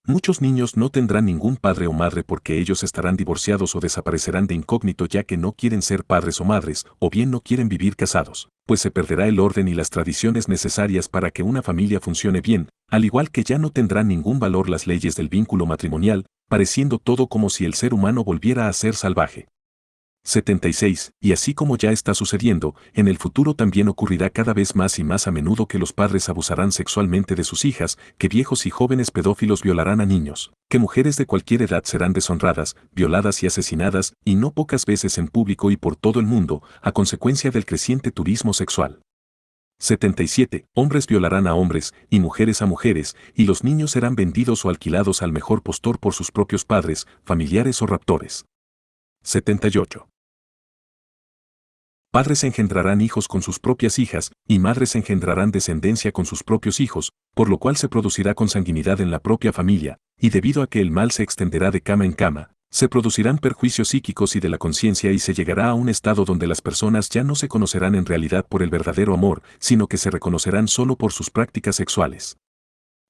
Muchos niños no tendrán ningún padre o madre porque ellos estarán divorciados o desaparecerán de incógnito ya que no quieren ser padres o madres, o bien no quieren vivir casados, pues se perderá el orden y las tradiciones necesarias para que una familia funcione bien, al igual que ya no tendrán ningún valor las leyes del vínculo matrimonial, pareciendo todo como si el ser humano volviera a ser salvaje. 76. Y así como ya está sucediendo, en el futuro también ocurrirá cada vez más y más a menudo que los padres abusarán sexualmente de sus hijas, que viejos y jóvenes pedófilos violarán a niños, que mujeres de cualquier edad serán deshonradas, violadas y asesinadas, y no pocas veces en público y por todo el mundo, a consecuencia del creciente turismo sexual. 77. Hombres violarán a hombres, y mujeres a mujeres, y los niños serán vendidos o alquilados al mejor postor por sus propios padres, familiares o raptores. 78. Padres engendrarán hijos con sus propias hijas, y madres engendrarán descendencia con sus propios hijos, por lo cual se producirá consanguinidad en la propia familia, y debido a que el mal se extenderá de cama en cama, se producirán perjuicios psíquicos y de la conciencia y se llegará a un estado donde las personas ya no se conocerán en realidad por el verdadero amor, sino que se reconocerán solo por sus prácticas sexuales.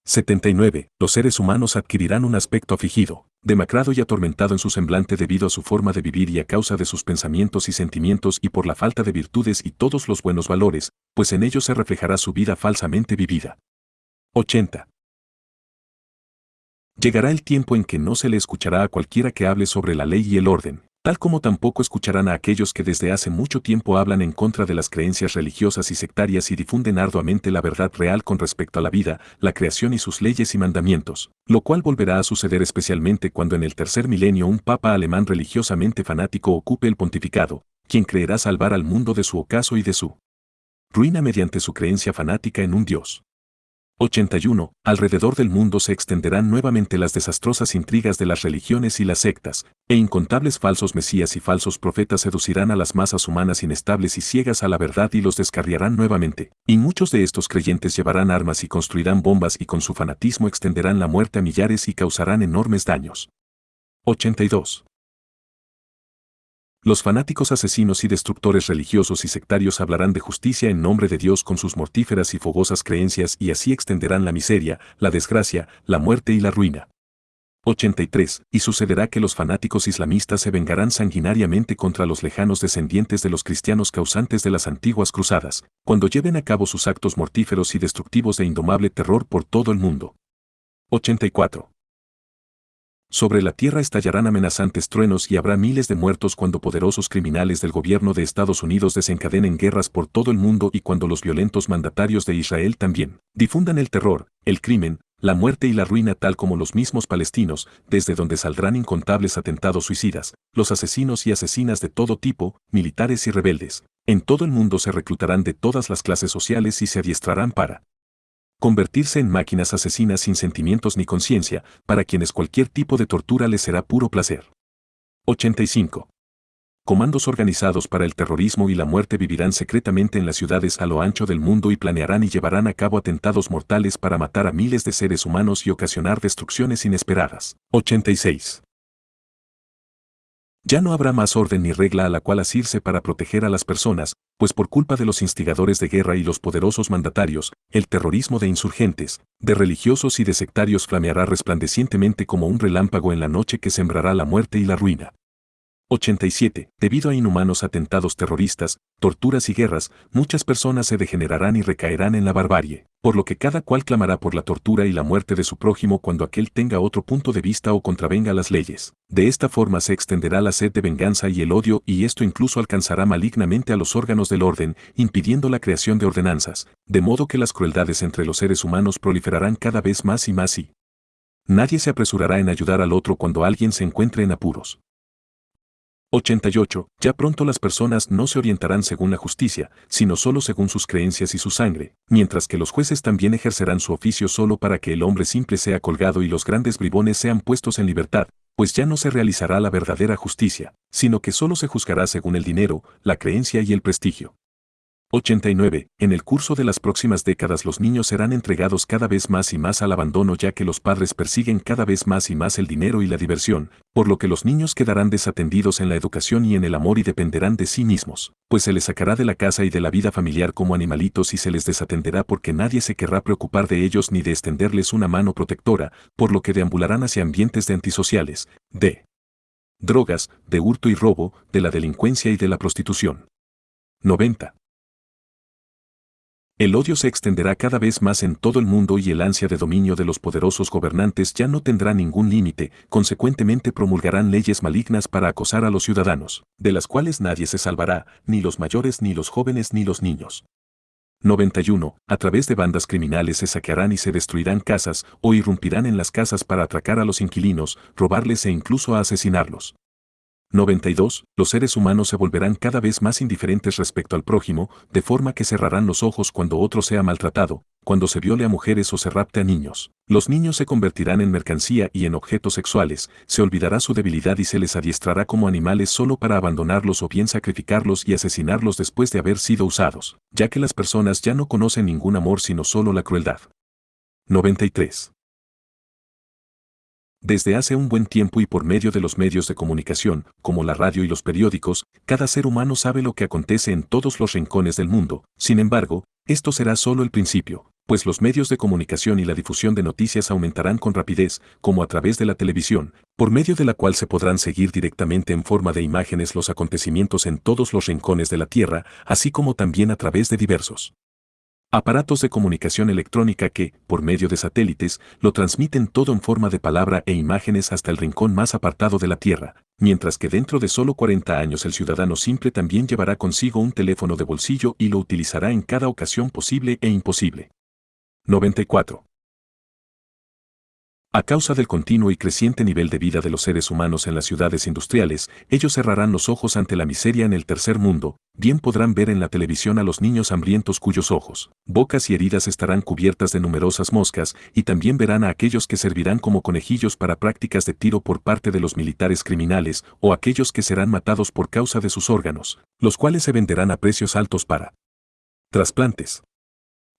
79. Los seres humanos adquirirán un aspecto afligido, demacrado y atormentado en su semblante debido a su forma de vivir y a causa de sus pensamientos y sentimientos y por la falta de virtudes y todos los buenos valores, pues en ellos se reflejará su vida falsamente vivida. 80. Llegará el tiempo en que no se le escuchará a cualquiera que hable sobre la ley y el orden, tal como tampoco escucharán a aquellos que desde hace mucho tiempo hablan en contra de las creencias religiosas y sectarias y difunden arduamente la verdad real con respecto a la vida, la creación y sus leyes y mandamientos, lo cual volverá a suceder especialmente cuando en el tercer milenio un papa alemán religiosamente fanático ocupe el pontificado, quien creerá salvar al mundo de su ocaso y de su ruina mediante su creencia fanática en un Dios. 81. Alrededor del mundo se extenderán nuevamente las desastrosas intrigas de las religiones y las sectas, e incontables falsos mesías y falsos profetas seducirán a las masas humanas inestables y ciegas a la verdad y los descarriarán nuevamente, y muchos de estos creyentes llevarán armas y construirán bombas y con su fanatismo extenderán la muerte a millares y causarán enormes daños. 82. Los fanáticos asesinos y destructores religiosos y sectarios hablarán de justicia en nombre de Dios con sus mortíferas y fogosas creencias y así extenderán la miseria, la desgracia, la muerte y la ruina. 83. Y sucederá que los fanáticos islamistas se vengarán sanguinariamente contra los lejanos descendientes de los cristianos causantes de las antiguas cruzadas, cuando lleven a cabo sus actos mortíferos y destructivos de indomable terror por todo el mundo. 84. Sobre la tierra estallarán amenazantes truenos y habrá miles de muertos cuando poderosos criminales del gobierno de Estados Unidos desencadenen guerras por todo el mundo y cuando los violentos mandatarios de Israel también difundan el terror, el crimen, la muerte y la ruina tal como los mismos palestinos, desde donde saldrán incontables atentados suicidas, los asesinos y asesinas de todo tipo, militares y rebeldes. En todo el mundo se reclutarán de todas las clases sociales y se adiestrarán para convertirse en máquinas asesinas sin sentimientos ni conciencia, para quienes cualquier tipo de tortura les será puro placer. 85. Comandos organizados para el terrorismo y la muerte vivirán secretamente en las ciudades a lo ancho del mundo y planearán y llevarán a cabo atentados mortales para matar a miles de seres humanos y ocasionar destrucciones inesperadas. 86. Ya no habrá más orden ni regla a la cual asirse para proteger a las personas, pues por culpa de los instigadores de guerra y los poderosos mandatarios, el terrorismo de insurgentes, de religiosos y de sectarios flameará resplandecientemente como un relámpago en la noche que sembrará la muerte y la ruina. 87. Debido a inhumanos atentados terroristas, torturas y guerras, muchas personas se degenerarán y recaerán en la barbarie, por lo que cada cual clamará por la tortura y la muerte de su prójimo cuando aquel tenga otro punto de vista o contravenga las leyes. De esta forma se extenderá la sed de venganza y el odio, y esto incluso alcanzará malignamente a los órganos del orden, impidiendo la creación de ordenanzas, de modo que las crueldades entre los seres humanos proliferarán cada vez más y más y nadie se apresurará en ayudar al otro cuando alguien se encuentre en apuros. 88. Ya pronto las personas no se orientarán según la justicia, sino solo según sus creencias y su sangre, mientras que los jueces también ejercerán su oficio solo para que el hombre simple sea colgado y los grandes bribones sean puestos en libertad, pues ya no se realizará la verdadera justicia, sino que solo se juzgará según el dinero, la creencia y el prestigio. 89. En el curso de las próximas décadas los niños serán entregados cada vez más y más al abandono ya que los padres persiguen cada vez más y más el dinero y la diversión, por lo que los niños quedarán desatendidos en la educación y en el amor y dependerán de sí mismos, pues se les sacará de la casa y de la vida familiar como animalitos y se les desatenderá porque nadie se querrá preocupar de ellos ni de extenderles una mano protectora, por lo que deambularán hacia ambientes de antisociales, de drogas, de hurto y robo, de la delincuencia y de la prostitución. 90. El odio se extenderá cada vez más en todo el mundo y el ansia de dominio de los poderosos gobernantes ya no tendrá ningún límite, consecuentemente promulgarán leyes malignas para acosar a los ciudadanos, de las cuales nadie se salvará, ni los mayores ni los jóvenes ni los niños. 91. A través de bandas criminales se saquearán y se destruirán casas o irrumpirán en las casas para atracar a los inquilinos, robarles e incluso asesinarlos. 92. Los seres humanos se volverán cada vez más indiferentes respecto al prójimo, de forma que cerrarán los ojos cuando otro sea maltratado, cuando se viole a mujeres o se rapte a niños. Los niños se convertirán en mercancía y en objetos sexuales, se olvidará su debilidad y se les adiestrará como animales solo para abandonarlos o bien sacrificarlos y asesinarlos después de haber sido usados, ya que las personas ya no conocen ningún amor sino solo la crueldad. 93. Desde hace un buen tiempo y por medio de los medios de comunicación, como la radio y los periódicos, cada ser humano sabe lo que acontece en todos los rincones del mundo. Sin embargo, esto será solo el principio, pues los medios de comunicación y la difusión de noticias aumentarán con rapidez, como a través de la televisión, por medio de la cual se podrán seguir directamente en forma de imágenes los acontecimientos en todos los rincones de la Tierra, así como también a través de diversos aparatos de comunicación electrónica que, por medio de satélites, lo transmiten todo en forma de palabra e imágenes hasta el rincón más apartado de la Tierra, mientras que dentro de solo 40 años el ciudadano simple también llevará consigo un teléfono de bolsillo y lo utilizará en cada ocasión posible e imposible. 94. A causa del continuo y creciente nivel de vida de los seres humanos en las ciudades industriales, ellos cerrarán los ojos ante la miseria en el tercer mundo, bien podrán ver en la televisión a los niños hambrientos cuyos ojos, bocas y heridas estarán cubiertas de numerosas moscas, y también verán a aquellos que servirán como conejillos para prácticas de tiro por parte de los militares criminales, o aquellos que serán matados por causa de sus órganos, los cuales se venderán a precios altos para trasplantes.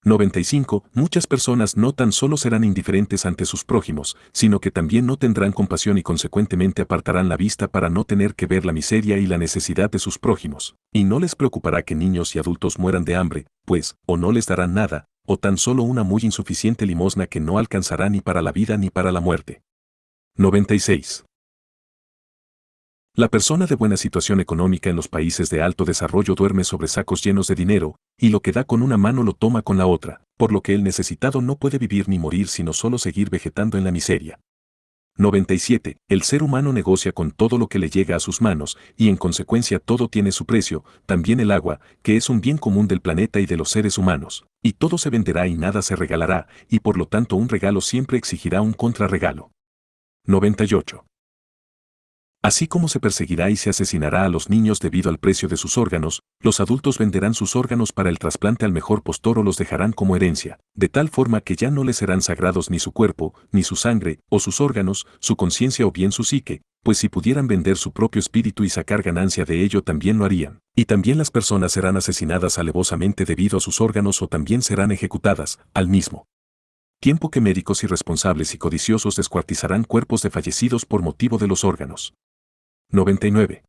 95. Muchas personas no tan solo serán indiferentes ante sus prójimos, sino que también no tendrán compasión y consecuentemente apartarán la vista para no tener que ver la miseria y la necesidad de sus prójimos. Y no les preocupará que niños y adultos mueran de hambre, pues, o no les darán nada, o tan solo una muy insuficiente limosna que no alcanzará ni para la vida ni para la muerte. 96. La persona de buena situación económica en los países de alto desarrollo duerme sobre sacos llenos de dinero, y lo que da con una mano lo toma con la otra, por lo que el necesitado no puede vivir ni morir sino solo seguir vegetando en la miseria. 97. El ser humano negocia con todo lo que le llega a sus manos, y en consecuencia todo tiene su precio, también el agua, que es un bien común del planeta y de los seres humanos. Y todo se venderá y nada se regalará, y por lo tanto un regalo siempre exigirá un contrarregalo. 98. Así como se perseguirá y se asesinará a los niños debido al precio de sus órganos, los adultos venderán sus órganos para el trasplante al mejor postor o los dejarán como herencia, de tal forma que ya no les serán sagrados ni su cuerpo, ni su sangre, o sus órganos, su conciencia o bien su psique, pues si pudieran vender su propio espíritu y sacar ganancia de ello también lo harían. Y también las personas serán asesinadas alevosamente debido a sus órganos o también serán ejecutadas, al mismo tiempo que médicos irresponsables y codiciosos descuartizarán cuerpos de fallecidos por motivo de los órganos. 99.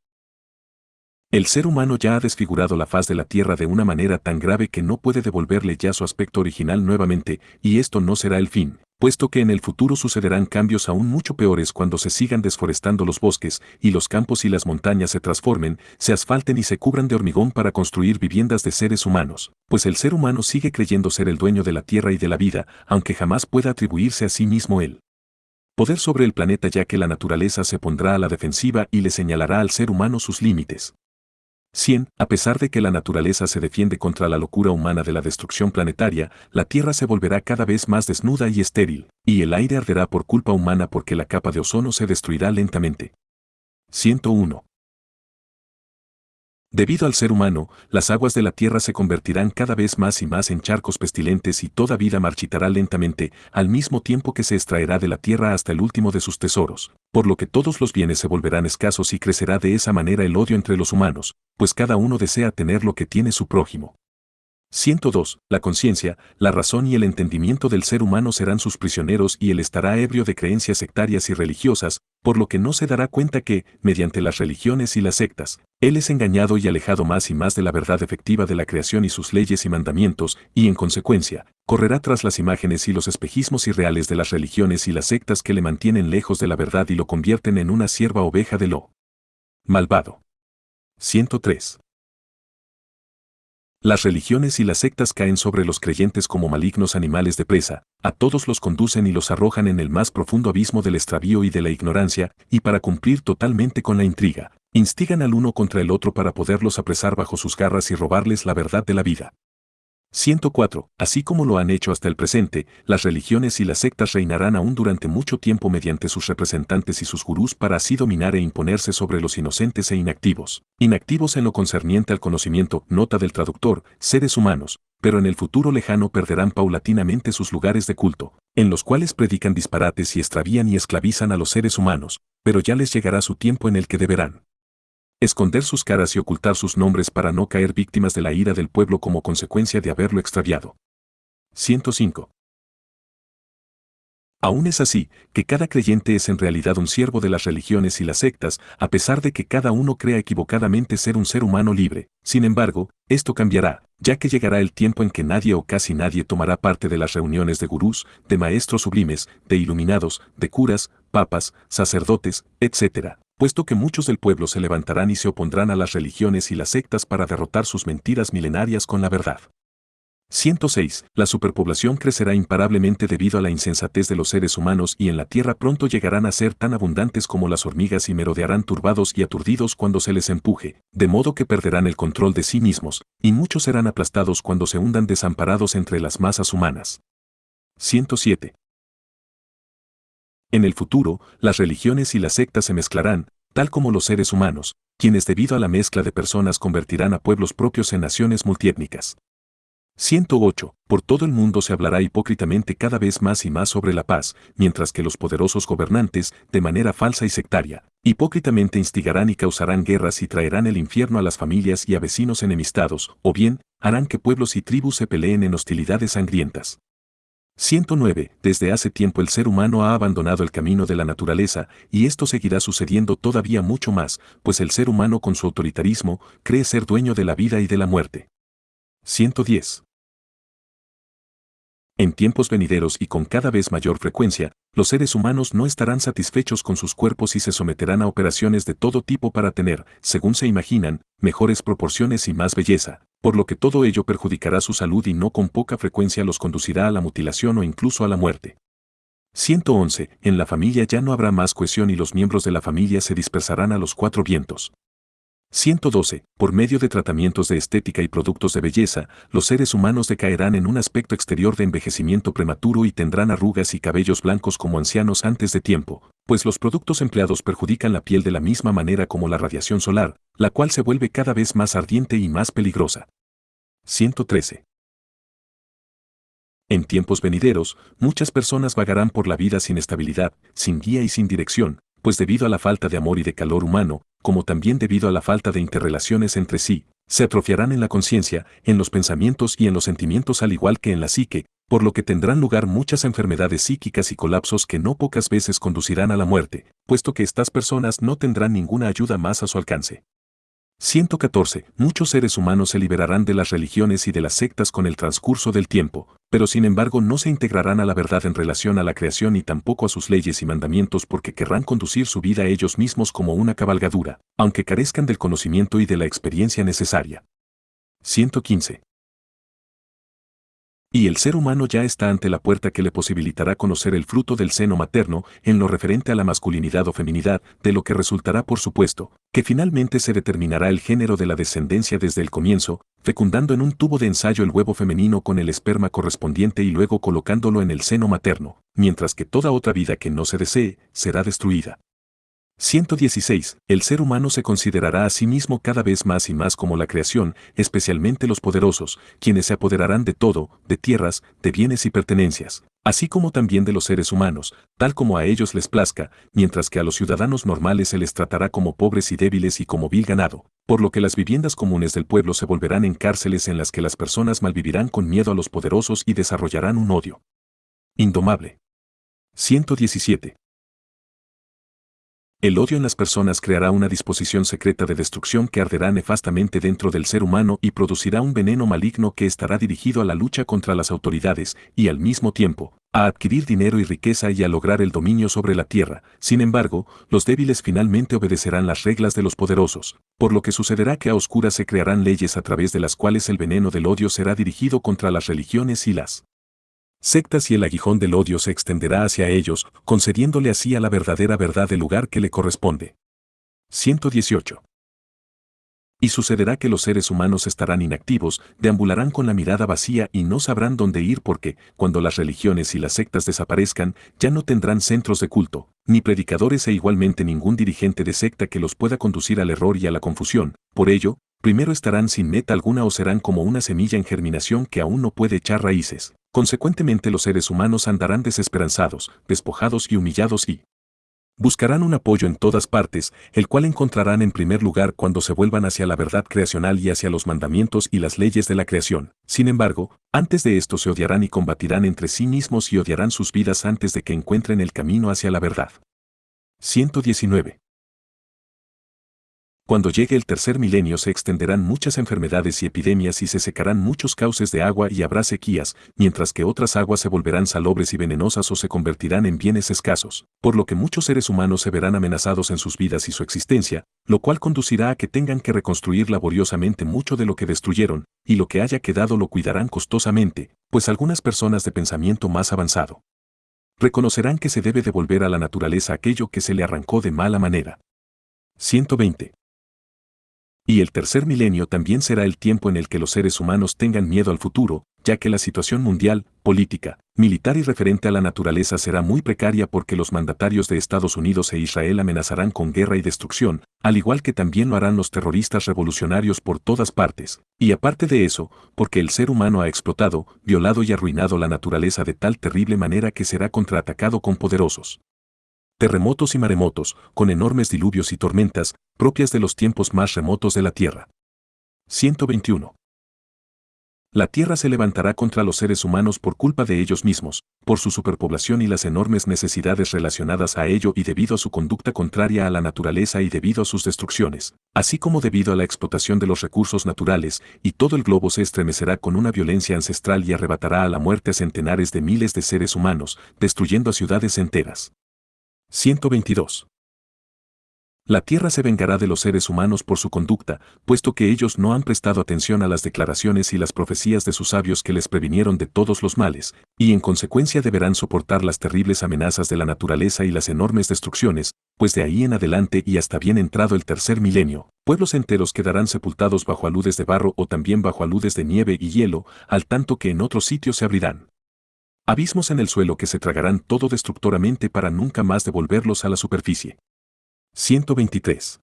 El ser humano ya ha desfigurado la faz de la Tierra de una manera tan grave que no puede devolverle ya su aspecto original nuevamente, y esto no será el fin, puesto que en el futuro sucederán cambios aún mucho peores cuando se sigan desforestando los bosques, y los campos y las montañas se transformen, se asfalten y se cubran de hormigón para construir viviendas de seres humanos, pues el ser humano sigue creyendo ser el dueño de la Tierra y de la vida, aunque jamás pueda atribuirse a sí mismo él poder sobre el planeta, ya que la naturaleza se pondrá a la defensiva y le señalará al ser humano sus límites. 100. A pesar de que la naturaleza se defiende contra la locura humana de la destrucción planetaria, la Tierra se volverá cada vez más desnuda y estéril, y el aire arderá por culpa humana porque la capa de ozono se destruirá lentamente. 101. Debido al ser humano, las aguas de la tierra se convertirán cada vez más y más en charcos pestilentes y toda vida marchitará lentamente, al mismo tiempo que se extraerá de la tierra hasta el último de sus tesoros, por lo que todos los bienes se volverán escasos y crecerá de esa manera el odio entre los humanos, pues cada uno desea tener lo que tiene su prójimo. 102. La conciencia, la razón y el entendimiento del ser humano serán sus prisioneros y él estará ebrio de creencias sectarias y religiosas, por lo que no se dará cuenta que, mediante las religiones y las sectas, él es engañado y alejado más y más de la verdad efectiva de la creación y sus leyes y mandamientos, y en consecuencia, correrá tras las imágenes y los espejismos irreales de las religiones y las sectas que le mantienen lejos de la verdad y lo convierten en una sierva oveja de lo malvado. 103. Las religiones y las sectas caen sobre los creyentes como malignos animales de presa, a todos los conducen y los arrojan en el más profundo abismo del extravío y de la ignorancia, y para cumplir totalmente con la intriga, instigan al uno contra el otro para poderlos apresar bajo sus garras y robarles la verdad de la vida. 104. Así como lo han hecho hasta el presente, las religiones y las sectas reinarán aún durante mucho tiempo mediante sus representantes y sus gurús para así dominar e imponerse sobre los inocentes e inactivos. Inactivos en lo concerniente al conocimiento, nota del traductor, seres humanos, pero en el futuro lejano perderán paulatinamente sus lugares de culto, en los cuales predican disparates y extravían y esclavizan a los seres humanos, pero ya les llegará su tiempo en el que deberán esconder sus caras y ocultar sus nombres para no caer víctimas de la ira del pueblo como consecuencia de haberlo extraviado. 105. Aún es así, que cada creyente es en realidad un siervo de las religiones y las sectas, a pesar de que cada uno crea equivocadamente ser un ser humano libre. Sin embargo, esto cambiará, ya que llegará el tiempo en que nadie o casi nadie tomará parte de las reuniones de gurús, de maestros sublimes, de iluminados, de curas, papas, sacerdotes, etc., puesto que muchos del pueblo se levantarán y se opondrán a las religiones y las sectas para derrotar sus mentiras milenarias con la verdad. 106. La superpoblación crecerá imparablemente debido a la insensatez de los seres humanos y en la tierra pronto llegarán a ser tan abundantes como las hormigas y merodearán turbados y aturdidos cuando se les empuje, de modo que perderán el control de sí mismos, y muchos serán aplastados cuando se hundan desamparados entre las masas humanas. 107. En el futuro, las religiones y las sectas se mezclarán, tal como los seres humanos, quienes debido a la mezcla de personas convertirán a pueblos propios en naciones multiétnicas. 108. Por todo el mundo se hablará hipócritamente cada vez más y más sobre la paz, mientras que los poderosos gobernantes, de manera falsa y sectaria, hipócritamente instigarán y causarán guerras y traerán el infierno a las familias y a vecinos enemistados, o bien, harán que pueblos y tribus se peleen en hostilidades sangrientas. 109. Desde hace tiempo el ser humano ha abandonado el camino de la naturaleza, y esto seguirá sucediendo todavía mucho más, pues el ser humano con su autoritarismo cree ser dueño de la vida y de la muerte. 110. En tiempos venideros y con cada vez mayor frecuencia, los seres humanos no estarán satisfechos con sus cuerpos y se someterán a operaciones de todo tipo para tener, según se imaginan, mejores proporciones y más belleza, por lo que todo ello perjudicará su salud y no con poca frecuencia los conducirá a la mutilación o incluso a la muerte. 111. En la familia ya no habrá más cohesión y los miembros de la familia se dispersarán a los cuatro vientos. 112. Por medio de tratamientos de estética y productos de belleza, los seres humanos decaerán en un aspecto exterior de envejecimiento prematuro y tendrán arrugas y cabellos blancos como ancianos antes de tiempo, pues los productos empleados perjudican la piel de la misma manera como la radiación solar, la cual se vuelve cada vez más ardiente y más peligrosa. 113. En tiempos venideros, muchas personas vagarán por la vida sin estabilidad, sin guía y sin dirección, pues debido a la falta de amor y de calor humano, como también debido a la falta de interrelaciones entre sí, se atrofiarán en la conciencia, en los pensamientos y en los sentimientos al igual que en la psique, por lo que tendrán lugar muchas enfermedades psíquicas y colapsos que no pocas veces conducirán a la muerte, puesto que estas personas no tendrán ninguna ayuda más a su alcance. 114. Muchos seres humanos se liberarán de las religiones y de las sectas con el transcurso del tiempo, pero sin embargo no se integrarán a la verdad en relación a la creación ni tampoco a sus leyes y mandamientos porque querrán conducir su vida ellos mismos como una cabalgadura, aunque carezcan del conocimiento y de la experiencia necesaria. 115. Y el ser humano ya está ante la puerta que le posibilitará conocer el fruto del seno materno en lo referente a la masculinidad o feminidad, de lo que resultará por supuesto, que finalmente se determinará el género de la descendencia desde el comienzo, fecundando en un tubo de ensayo el huevo femenino con el esperma correspondiente y luego colocándolo en el seno materno, mientras que toda otra vida que no se desee, será destruida. 116. El ser humano se considerará a sí mismo cada vez más y más como la creación, especialmente los poderosos, quienes se apoderarán de todo, de tierras, de bienes y pertenencias, así como también de los seres humanos, tal como a ellos les plazca, mientras que a los ciudadanos normales se les tratará como pobres y débiles y como vil ganado, por lo que las viviendas comunes del pueblo se volverán en cárceles en las que las personas malvivirán con miedo a los poderosos y desarrollarán un odio indomable. 117. El odio en las personas creará una disposición secreta de destrucción que arderá nefastamente dentro del ser humano y producirá un veneno maligno que estará dirigido a la lucha contra las autoridades y al mismo tiempo, a adquirir dinero y riqueza y a lograr el dominio sobre la tierra. Sin embargo, los débiles finalmente obedecerán las reglas de los poderosos, por lo que sucederá que a oscuras se crearán leyes a través de las cuales el veneno del odio será dirigido contra las religiones y las sectas y el aguijón del odio se extenderá hacia ellos, concediéndole así a la verdadera verdad el lugar que le corresponde. 118. Y sucederá que los seres humanos estarán inactivos, deambularán con la mirada vacía y no sabrán dónde ir porque, cuando las religiones y las sectas desaparezcan, ya no tendrán centros de culto, ni predicadores e igualmente ningún dirigente de secta que los pueda conducir al error y a la confusión. Por ello, primero estarán sin meta alguna o serán como una semilla en germinación que aún no puede echar raíces. Consecuentemente los seres humanos andarán desesperanzados, despojados y humillados y buscarán un apoyo en todas partes, el cual encontrarán en primer lugar cuando se vuelvan hacia la verdad creacional y hacia los mandamientos y las leyes de la creación. Sin embargo, antes de esto se odiarán y combatirán entre sí mismos y odiarán sus vidas antes de que encuentren el camino hacia la verdad. 119. Cuando llegue el tercer milenio se extenderán muchas enfermedades y epidemias y se secarán muchos cauces de agua y habrá sequías, mientras que otras aguas se volverán salobres y venenosas o se convertirán en bienes escasos, por lo que muchos seres humanos se verán amenazados en sus vidas y su existencia, lo cual conducirá a que tengan que reconstruir laboriosamente mucho de lo que destruyeron, y lo que haya quedado lo cuidarán costosamente, pues algunas personas de pensamiento más avanzado reconocerán que se debe devolver a la naturaleza aquello que se le arrancó de mala manera. 120. Y el tercer milenio también será el tiempo en el que los seres humanos tengan miedo al futuro, ya que la situación mundial, política, militar y referente a la naturaleza será muy precaria porque los mandatarios de Estados Unidos e Israel amenazarán con guerra y destrucción, al igual que también lo harán los terroristas revolucionarios por todas partes. Y aparte de eso, porque el ser humano ha explotado, violado y arruinado la naturaleza de tal terrible manera que será contraatacado con poderosos terremotos y maremotos, con enormes diluvios y tormentas, propias de los tiempos más remotos de la Tierra. 121. La Tierra se levantará contra los seres humanos por culpa de ellos mismos, por su superpoblación y las enormes necesidades relacionadas a ello y debido a su conducta contraria a la naturaleza y debido a sus destrucciones, así como debido a la explotación de los recursos naturales, y todo el globo se estremecerá con una violencia ancestral y arrebatará a la muerte a centenares de miles de seres humanos, destruyendo a ciudades enteras. 122. La tierra se vengará de los seres humanos por su conducta, puesto que ellos no han prestado atención a las declaraciones y las profecías de sus sabios que les previnieron de todos los males, y en consecuencia deberán soportar las terribles amenazas de la naturaleza y las enormes destrucciones, pues de ahí en adelante y hasta bien entrado el tercer milenio, pueblos enteros quedarán sepultados bajo aludes de barro o también bajo aludes de nieve y hielo, al tanto que en otros sitios se abrirán abismos en el suelo que se tragarán todo destructoramente para nunca más devolverlos a la superficie. 123.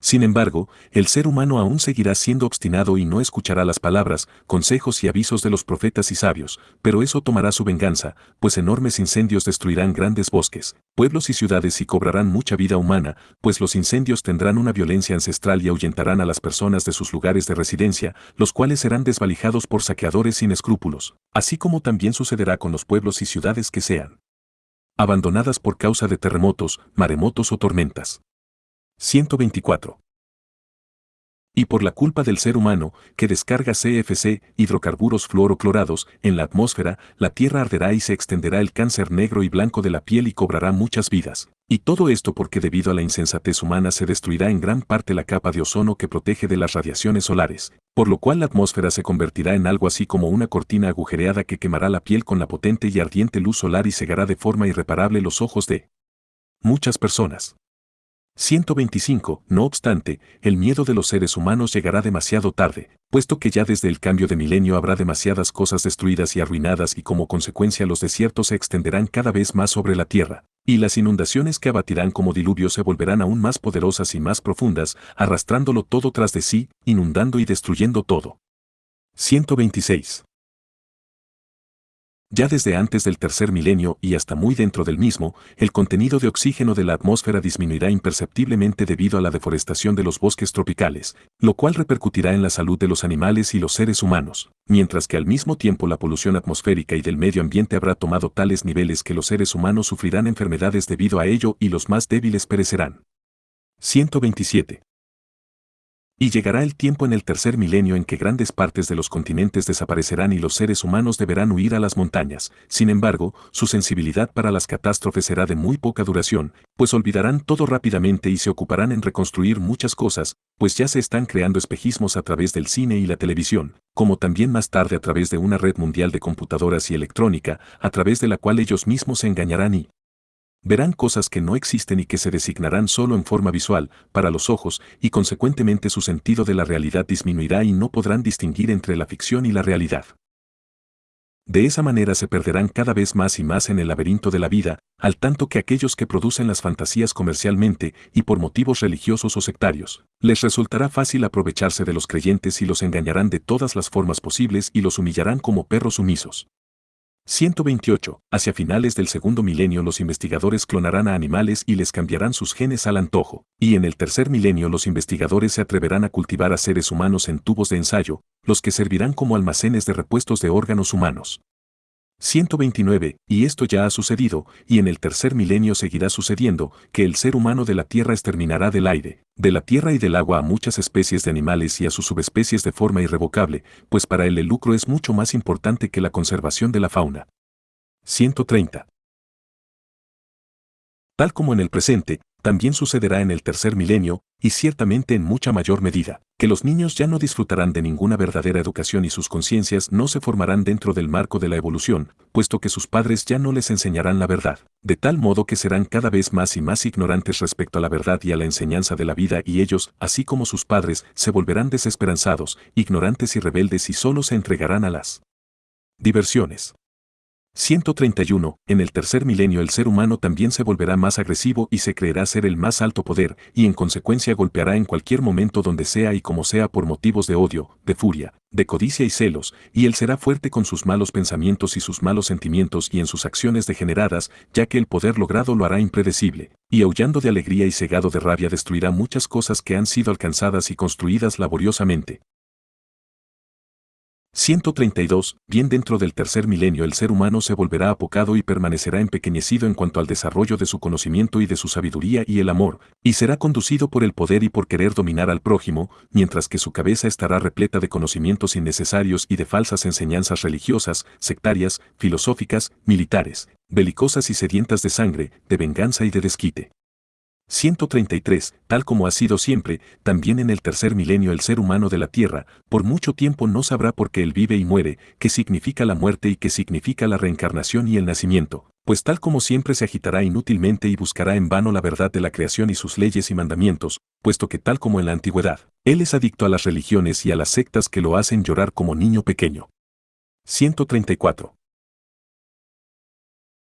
Sin embargo, el ser humano aún seguirá siendo obstinado y no escuchará las palabras, consejos y avisos de los profetas y sabios, pero eso tomará su venganza, pues enormes incendios destruirán grandes bosques, pueblos y ciudades y cobrarán mucha vida humana, pues los incendios tendrán una violencia ancestral y ahuyentarán a las personas de sus lugares de residencia, los cuales serán desvalijados por saqueadores sin escrúpulos, así como también sucederá con los pueblos y ciudades que sean abandonadas por causa de terremotos, maremotos o tormentas. 124. Y por la culpa del ser humano, que descarga CFC, hidrocarburos fluoroclorados, en la atmósfera, la Tierra arderá y se extenderá el cáncer negro y blanco de la piel y cobrará muchas vidas. Y todo esto porque debido a la insensatez humana se destruirá en gran parte la capa de ozono que protege de las radiaciones solares, por lo cual la atmósfera se convertirá en algo así como una cortina agujereada que quemará la piel con la potente y ardiente luz solar y cegará de forma irreparable los ojos de muchas personas. 125. No obstante, el miedo de los seres humanos llegará demasiado tarde, puesto que ya desde el cambio de milenio habrá demasiadas cosas destruidas y arruinadas y como consecuencia los desiertos se extenderán cada vez más sobre la tierra, y las inundaciones que abatirán como diluvio se volverán aún más poderosas y más profundas, arrastrándolo todo tras de sí, inundando y destruyendo todo. 126. Ya desde antes del tercer milenio y hasta muy dentro del mismo, el contenido de oxígeno de la atmósfera disminuirá imperceptiblemente debido a la deforestación de los bosques tropicales, lo cual repercutirá en la salud de los animales y los seres humanos, mientras que al mismo tiempo la polución atmosférica y del medio ambiente habrá tomado tales niveles que los seres humanos sufrirán enfermedades debido a ello y los más débiles perecerán. 127. Y llegará el tiempo en el tercer milenio en que grandes partes de los continentes desaparecerán y los seres humanos deberán huir a las montañas. Sin embargo, su sensibilidad para las catástrofes será de muy poca duración, pues olvidarán todo rápidamente y se ocuparán en reconstruir muchas cosas, pues ya se están creando espejismos a través del cine y la televisión, como también más tarde a través de una red mundial de computadoras y electrónica, a través de la cual ellos mismos se engañarán y verán cosas que no existen y que se designarán solo en forma visual, para los ojos, y consecuentemente su sentido de la realidad disminuirá y no podrán distinguir entre la ficción y la realidad. De esa manera se perderán cada vez más y más en el laberinto de la vida, al tanto que aquellos que producen las fantasías comercialmente y por motivos religiosos o sectarios, les resultará fácil aprovecharse de los creyentes y los engañarán de todas las formas posibles y los humillarán como perros sumisos. 128. Hacia finales del segundo milenio los investigadores clonarán a animales y les cambiarán sus genes al antojo, y en el tercer milenio los investigadores se atreverán a cultivar a seres humanos en tubos de ensayo, los que servirán como almacenes de repuestos de órganos humanos. 129. Y esto ya ha sucedido, y en el tercer milenio seguirá sucediendo, que el ser humano de la tierra exterminará del aire, de la tierra y del agua a muchas especies de animales y a sus subespecies de forma irrevocable, pues para él el lucro es mucho más importante que la conservación de la fauna. 130. Tal como en el presente, también sucederá en el tercer milenio, y ciertamente en mucha mayor medida, que los niños ya no disfrutarán de ninguna verdadera educación y sus conciencias no se formarán dentro del marco de la evolución, puesto que sus padres ya no les enseñarán la verdad, de tal modo que serán cada vez más y más ignorantes respecto a la verdad y a la enseñanza de la vida y ellos, así como sus padres, se volverán desesperanzados, ignorantes y rebeldes y solo se entregarán a las diversiones. 131. En el tercer milenio el ser humano también se volverá más agresivo y se creerá ser el más alto poder, y en consecuencia golpeará en cualquier momento donde sea y como sea por motivos de odio, de furia, de codicia y celos, y él será fuerte con sus malos pensamientos y sus malos sentimientos y en sus acciones degeneradas, ya que el poder logrado lo hará impredecible, y aullando de alegría y cegado de rabia destruirá muchas cosas que han sido alcanzadas y construidas laboriosamente. 132. Bien dentro del tercer milenio el ser humano se volverá apocado y permanecerá empequeñecido en cuanto al desarrollo de su conocimiento y de su sabiduría y el amor, y será conducido por el poder y por querer dominar al prójimo, mientras que su cabeza estará repleta de conocimientos innecesarios y de falsas enseñanzas religiosas, sectarias, filosóficas, militares, belicosas y sedientas de sangre, de venganza y de desquite. 133. Tal como ha sido siempre, también en el tercer milenio el ser humano de la tierra, por mucho tiempo no sabrá por qué él vive y muere, qué significa la muerte y qué significa la reencarnación y el nacimiento, pues tal como siempre se agitará inútilmente y buscará en vano la verdad de la creación y sus leyes y mandamientos, puesto que tal como en la antigüedad, él es adicto a las religiones y a las sectas que lo hacen llorar como niño pequeño. 134.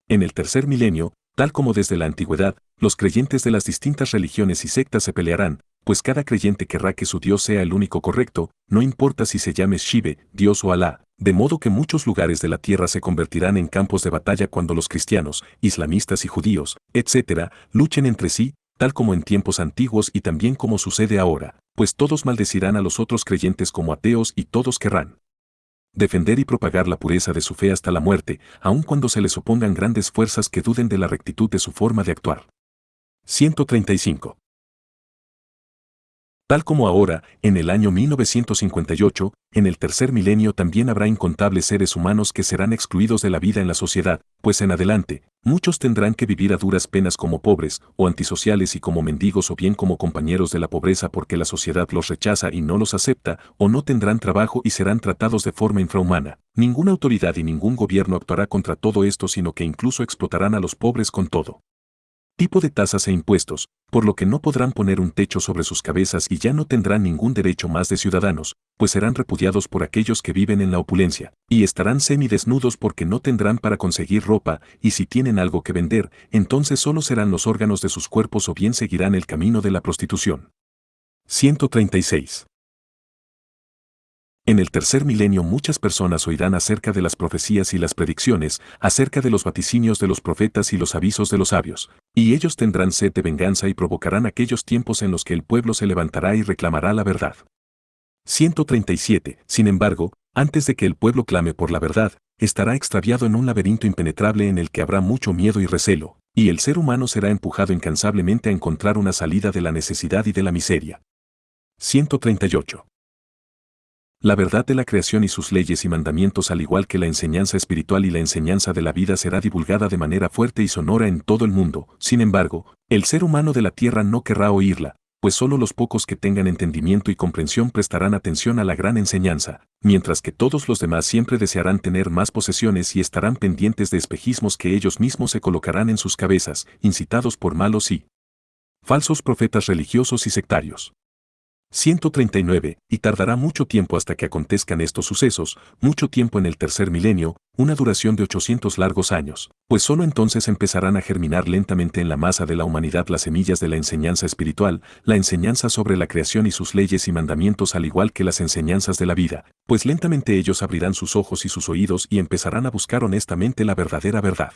En el tercer milenio, tal como desde la antigüedad, los creyentes de las distintas religiones y sectas se pelearán, pues cada creyente querrá que su Dios sea el único correcto, no importa si se llame Shive, Dios o Alá, de modo que muchos lugares de la tierra se convertirán en campos de batalla cuando los cristianos, islamistas y judíos, etc., luchen entre sí, tal como en tiempos antiguos y también como sucede ahora, pues todos maldecirán a los otros creyentes como ateos y todos querrán defender y propagar la pureza de su fe hasta la muerte, aun cuando se les opongan grandes fuerzas que duden de la rectitud de su forma de actuar. 135. Tal como ahora, en el año 1958, en el tercer milenio también habrá incontables seres humanos que serán excluidos de la vida en la sociedad, pues en adelante, muchos tendrán que vivir a duras penas como pobres, o antisociales y como mendigos o bien como compañeros de la pobreza porque la sociedad los rechaza y no los acepta, o no tendrán trabajo y serán tratados de forma infrahumana. Ninguna autoridad y ningún gobierno actuará contra todo esto, sino que incluso explotarán a los pobres con todo tipo de tasas e impuestos, por lo que no podrán poner un techo sobre sus cabezas y ya no tendrán ningún derecho más de ciudadanos, pues serán repudiados por aquellos que viven en la opulencia, y estarán semidesnudos porque no tendrán para conseguir ropa, y si tienen algo que vender, entonces solo serán los órganos de sus cuerpos o bien seguirán el camino de la prostitución. 136. En el tercer milenio muchas personas oirán acerca de las profecías y las predicciones, acerca de los vaticinios de los profetas y los avisos de los sabios, y ellos tendrán sed de venganza y provocarán aquellos tiempos en los que el pueblo se levantará y reclamará la verdad. 137. Sin embargo, antes de que el pueblo clame por la verdad, estará extraviado en un laberinto impenetrable en el que habrá mucho miedo y recelo, y el ser humano será empujado incansablemente a encontrar una salida de la necesidad y de la miseria. 138. La verdad de la creación y sus leyes y mandamientos, al igual que la enseñanza espiritual y la enseñanza de la vida, será divulgada de manera fuerte y sonora en todo el mundo. Sin embargo, el ser humano de la tierra no querrá oírla, pues solo los pocos que tengan entendimiento y comprensión prestarán atención a la gran enseñanza, mientras que todos los demás siempre desearán tener más posesiones y estarán pendientes de espejismos que ellos mismos se colocarán en sus cabezas, incitados por malos y falsos profetas religiosos y sectarios. 139. Y tardará mucho tiempo hasta que acontezcan estos sucesos, mucho tiempo en el tercer milenio, una duración de 800 largos años, pues solo entonces empezarán a germinar lentamente en la masa de la humanidad las semillas de la enseñanza espiritual, la enseñanza sobre la creación y sus leyes y mandamientos, al igual que las enseñanzas de la vida, pues lentamente ellos abrirán sus ojos y sus oídos y empezarán a buscar honestamente la verdadera verdad.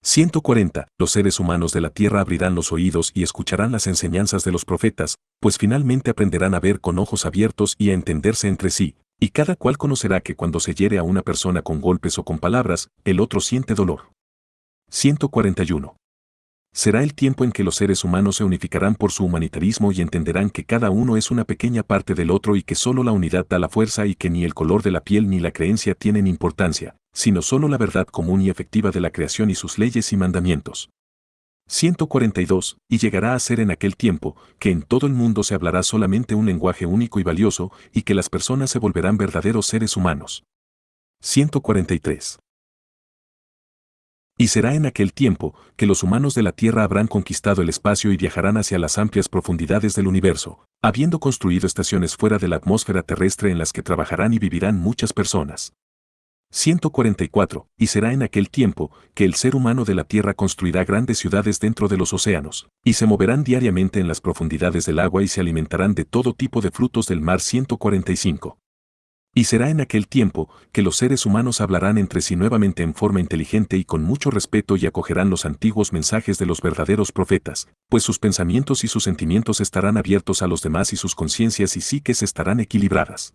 140. Los seres humanos de la tierra abrirán los oídos y escucharán las enseñanzas de los profetas, pues finalmente aprenderán a ver con ojos abiertos y a entenderse entre sí, y cada cual conocerá que cuando se hiere a una persona con golpes o con palabras, el otro siente dolor. 141. Será el tiempo en que los seres humanos se unificarán por su humanitarismo y entenderán que cada uno es una pequeña parte del otro y que solo la unidad da la fuerza y que ni el color de la piel ni la creencia tienen importancia, sino solo la verdad común y efectiva de la creación y sus leyes y mandamientos. 142. Y llegará a ser en aquel tiempo, que en todo el mundo se hablará solamente un lenguaje único y valioso, y que las personas se volverán verdaderos seres humanos. 143. Y será en aquel tiempo, que los humanos de la Tierra habrán conquistado el espacio y viajarán hacia las amplias profundidades del universo, habiendo construido estaciones fuera de la atmósfera terrestre en las que trabajarán y vivirán muchas personas. 144. Y será en aquel tiempo, que el ser humano de la Tierra construirá grandes ciudades dentro de los océanos, y se moverán diariamente en las profundidades del agua y se alimentarán de todo tipo de frutos del mar. 145. Y será en aquel tiempo, que los seres humanos hablarán entre sí nuevamente en forma inteligente y con mucho respeto y acogerán los antiguos mensajes de los verdaderos profetas, pues sus pensamientos y sus sentimientos estarán abiertos a los demás y sus conciencias y psiques estarán equilibradas.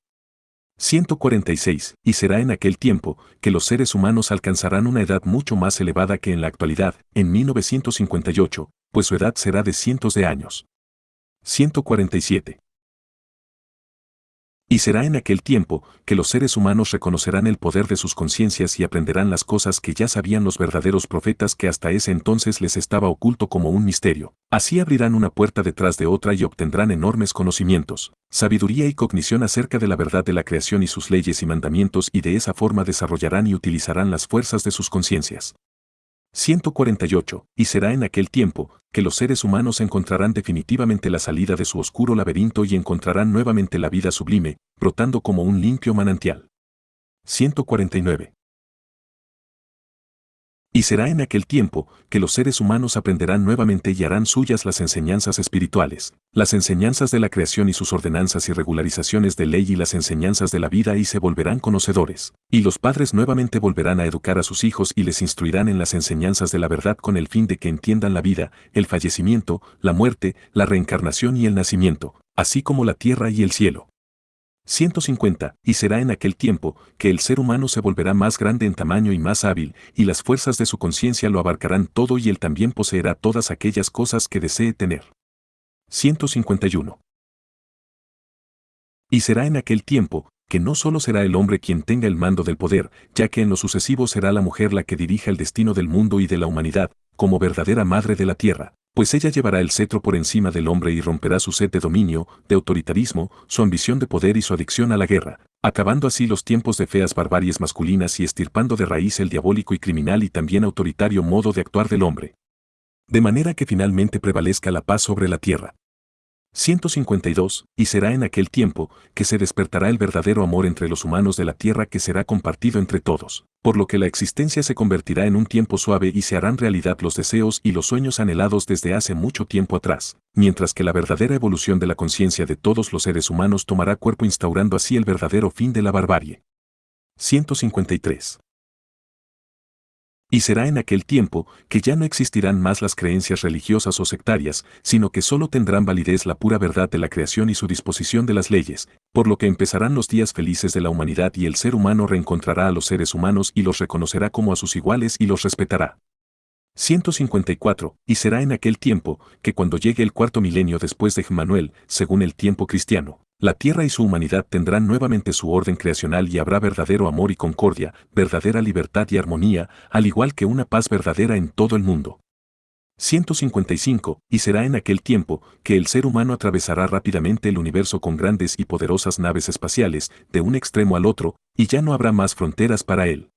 146. Y será en aquel tiempo, que los seres humanos alcanzarán una edad mucho más elevada que en la actualidad, en 1958, pues su edad será de cientos de años. 147. Y será en aquel tiempo que los seres humanos reconocerán el poder de sus conciencias y aprenderán las cosas que ya sabían los verdaderos profetas que hasta ese entonces les estaba oculto como un misterio. Así abrirán una puerta detrás de otra y obtendrán enormes conocimientos, sabiduría y cognición acerca de la verdad de la creación y sus leyes y mandamientos, y de esa forma desarrollarán y utilizarán las fuerzas de sus conciencias. 148. Y será en aquel tiempo que los seres humanos encontrarán definitivamente la salida de su oscuro laberinto y encontrarán nuevamente la vida sublime, brotando como un limpio manantial. 149. Y será en aquel tiempo que los seres humanos aprenderán nuevamente y harán suyas las enseñanzas espirituales, las enseñanzas de la creación y sus ordenanzas y regularizaciones de ley y las enseñanzas de la vida, y se volverán conocedores. Y los padres nuevamente volverán a educar a sus hijos y les instruirán en las enseñanzas de la verdad con el fin de que entiendan la vida, el fallecimiento, la muerte, la reencarnación y el nacimiento, así como la tierra y el cielo. 150. Y será en aquel tiempo que el ser humano se volverá más grande en tamaño y más hábil, y las fuerzas de su conciencia lo abarcarán todo y él también poseerá todas aquellas cosas que desee tener. 151. Y será en aquel tiempo que no solo será el hombre quien tenga el mando del poder, ya que en lo sucesivo será la mujer la que dirija el destino del mundo y de la humanidad, como verdadera madre de la tierra, pues ella llevará el cetro por encima del hombre y romperá su sed de dominio, de autoritarismo, su ambición de poder y su adicción a la guerra, acabando así los tiempos de feas barbaries masculinas y estirpando de raíz el diabólico y criminal y también autoritario modo de actuar del hombre. De manera que finalmente prevalezca la paz sobre la tierra. 152. Y será en aquel tiempo que se despertará el verdadero amor entre los humanos de la tierra, que será compartido entre todos, por lo que la existencia se convertirá en un tiempo suave y se harán realidad los deseos y los sueños anhelados desde hace mucho tiempo atrás, mientras que la verdadera evolución de la conciencia de todos los seres humanos tomará cuerpo, instaurando así el verdadero fin de la barbarie. 153. Y será en aquel tiempo que ya no existirán más las creencias religiosas o sectarias, sino que solo tendrán validez la pura verdad de la creación y su disposición de las leyes, por lo que empezarán los días felices de la humanidad y el ser humano reencontrará a los seres humanos y los reconocerá como a sus iguales y los respetará. 154. Y será en aquel tiempo que cuando llegue el cuarto milenio después de Emmanuel, según el tiempo cristiano, la tierra y su humanidad tendrán nuevamente su orden creacional y habrá verdadero amor y concordia, verdadera libertad y armonía, al igual que una paz verdadera en todo el mundo. 155. Y será en aquel tiempo que el ser humano atravesará rápidamente el universo con grandes y poderosas naves espaciales, de un extremo al otro, y ya no habrá más fronteras para él.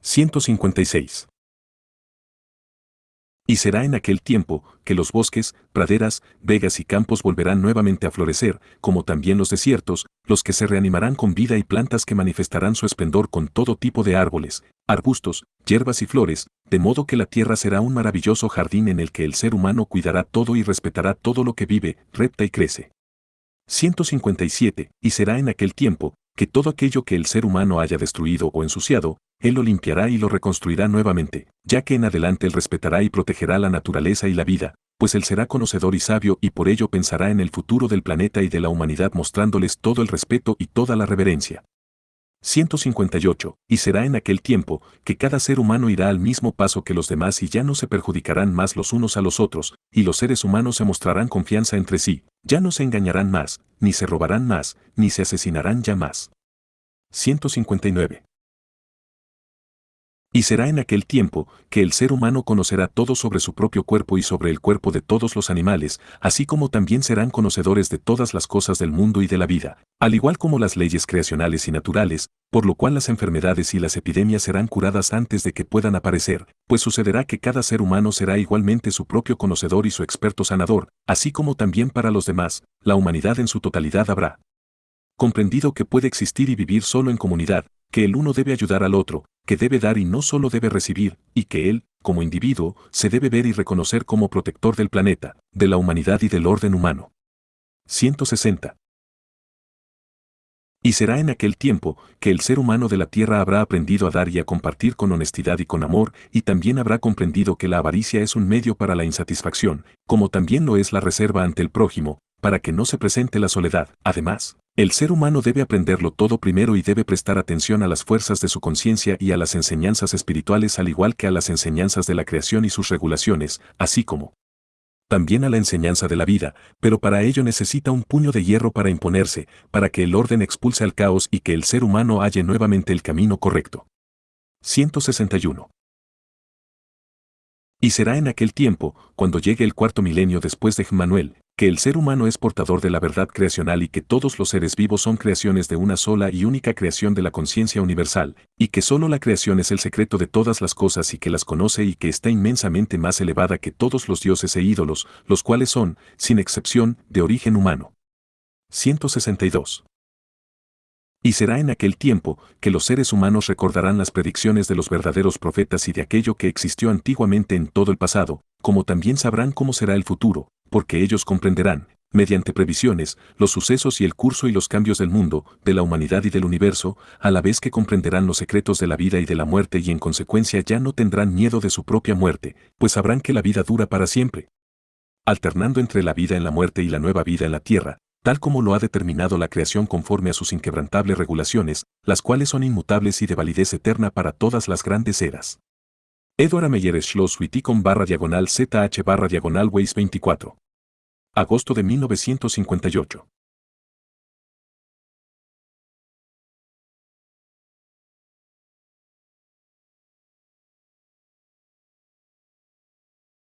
156. Y será en aquel tiempo que los bosques, praderas, vegas y campos volverán nuevamente a florecer, como también los desiertos, los que se reanimarán con vida y plantas que manifestarán su esplendor con todo tipo de árboles, arbustos, hierbas y flores, de modo que la tierra será un maravilloso jardín en el que el ser humano cuidará todo y respetará todo lo que vive, repta y crece. 157. Y será en aquel tiempo que todo aquello que el ser humano haya destruido o ensuciado, él lo limpiará y lo reconstruirá nuevamente, ya que en adelante él respetará y protegerá la naturaleza y la vida, pues él será conocedor y sabio y por ello pensará en el futuro del planeta y de la humanidad, mostrándoles todo el respeto y toda la reverencia. 158. Y será en aquel tiempo que cada ser humano irá al mismo paso que los demás y ya no se perjudicarán más los unos a los otros, y los seres humanos se mostrarán confianza entre sí, ya no se engañarán más, ni se robarán más, ni se asesinarán ya más. 159. Y será en aquel tiempo que el ser humano conocerá todo sobre su propio cuerpo y sobre el cuerpo de todos los animales, así como también serán conocedores de todas las cosas del mundo y de la vida, al igual como las leyes creacionales y naturales, por lo cual las enfermedades y las epidemias serán curadas antes de que puedan aparecer, pues sucederá que cada ser humano será igualmente su propio conocedor y su experto sanador, así como también para los demás, la humanidad en su totalidad habrá comprendido que puede existir y vivir solo en comunidad, que el uno debe ayudar al otro, que debe dar y no solo debe recibir, y que él, como individuo, se debe ver y reconocer como protector del planeta, de la humanidad y del orden humano. 160. Y será en aquel tiempo que el ser humano de la tierra habrá aprendido a dar y a compartir con honestidad y con amor, y también habrá comprendido que la avaricia es un medio para la insatisfacción, como también lo es la reserva ante el prójimo, para que no se presente la soledad. Además, el ser humano debe aprenderlo todo primero y debe prestar atención a las fuerzas de su conciencia y a las enseñanzas espirituales, al igual que a las enseñanzas de la creación y sus regulaciones, así como también a la enseñanza de la vida, pero para ello necesita un puño de hierro para imponerse, para que el orden expulse al caos y que el ser humano halle nuevamente el camino correcto. 161. Y será en aquel tiempo, cuando llegue el cuarto milenio después de Manuel, que el ser humano es portador de la verdad creacional y que todos los seres vivos son creaciones de una sola y única creación de la conciencia universal, y que solo la creación es el secreto de todas las cosas y que las conoce y que está inmensamente más elevada que todos los dioses e ídolos, los cuales son, sin excepción, de origen humano. 162. Y será en aquel tiempo que los seres humanos recordarán las predicciones de los verdaderos profetas y de aquello que existió antiguamente en todo el pasado, como también sabrán cómo será el futuro, porque ellos comprenderán, mediante previsiones, los sucesos y el curso y los cambios del mundo, de la humanidad y del universo, a la vez que comprenderán los secretos de la vida y de la muerte y en consecuencia ya no tendrán miedo de su propia muerte, pues sabrán que la vida dura para siempre. Alternando entre la vida en la muerte y la nueva vida en la tierra, tal como lo ha determinado la creación conforme a sus inquebrantables regulaciones, las cuales son inmutables y de validez eterna para todas las grandes eras. Edward Meyer Schloss Witticom /ZH /Weiss 24. Agosto de 1958.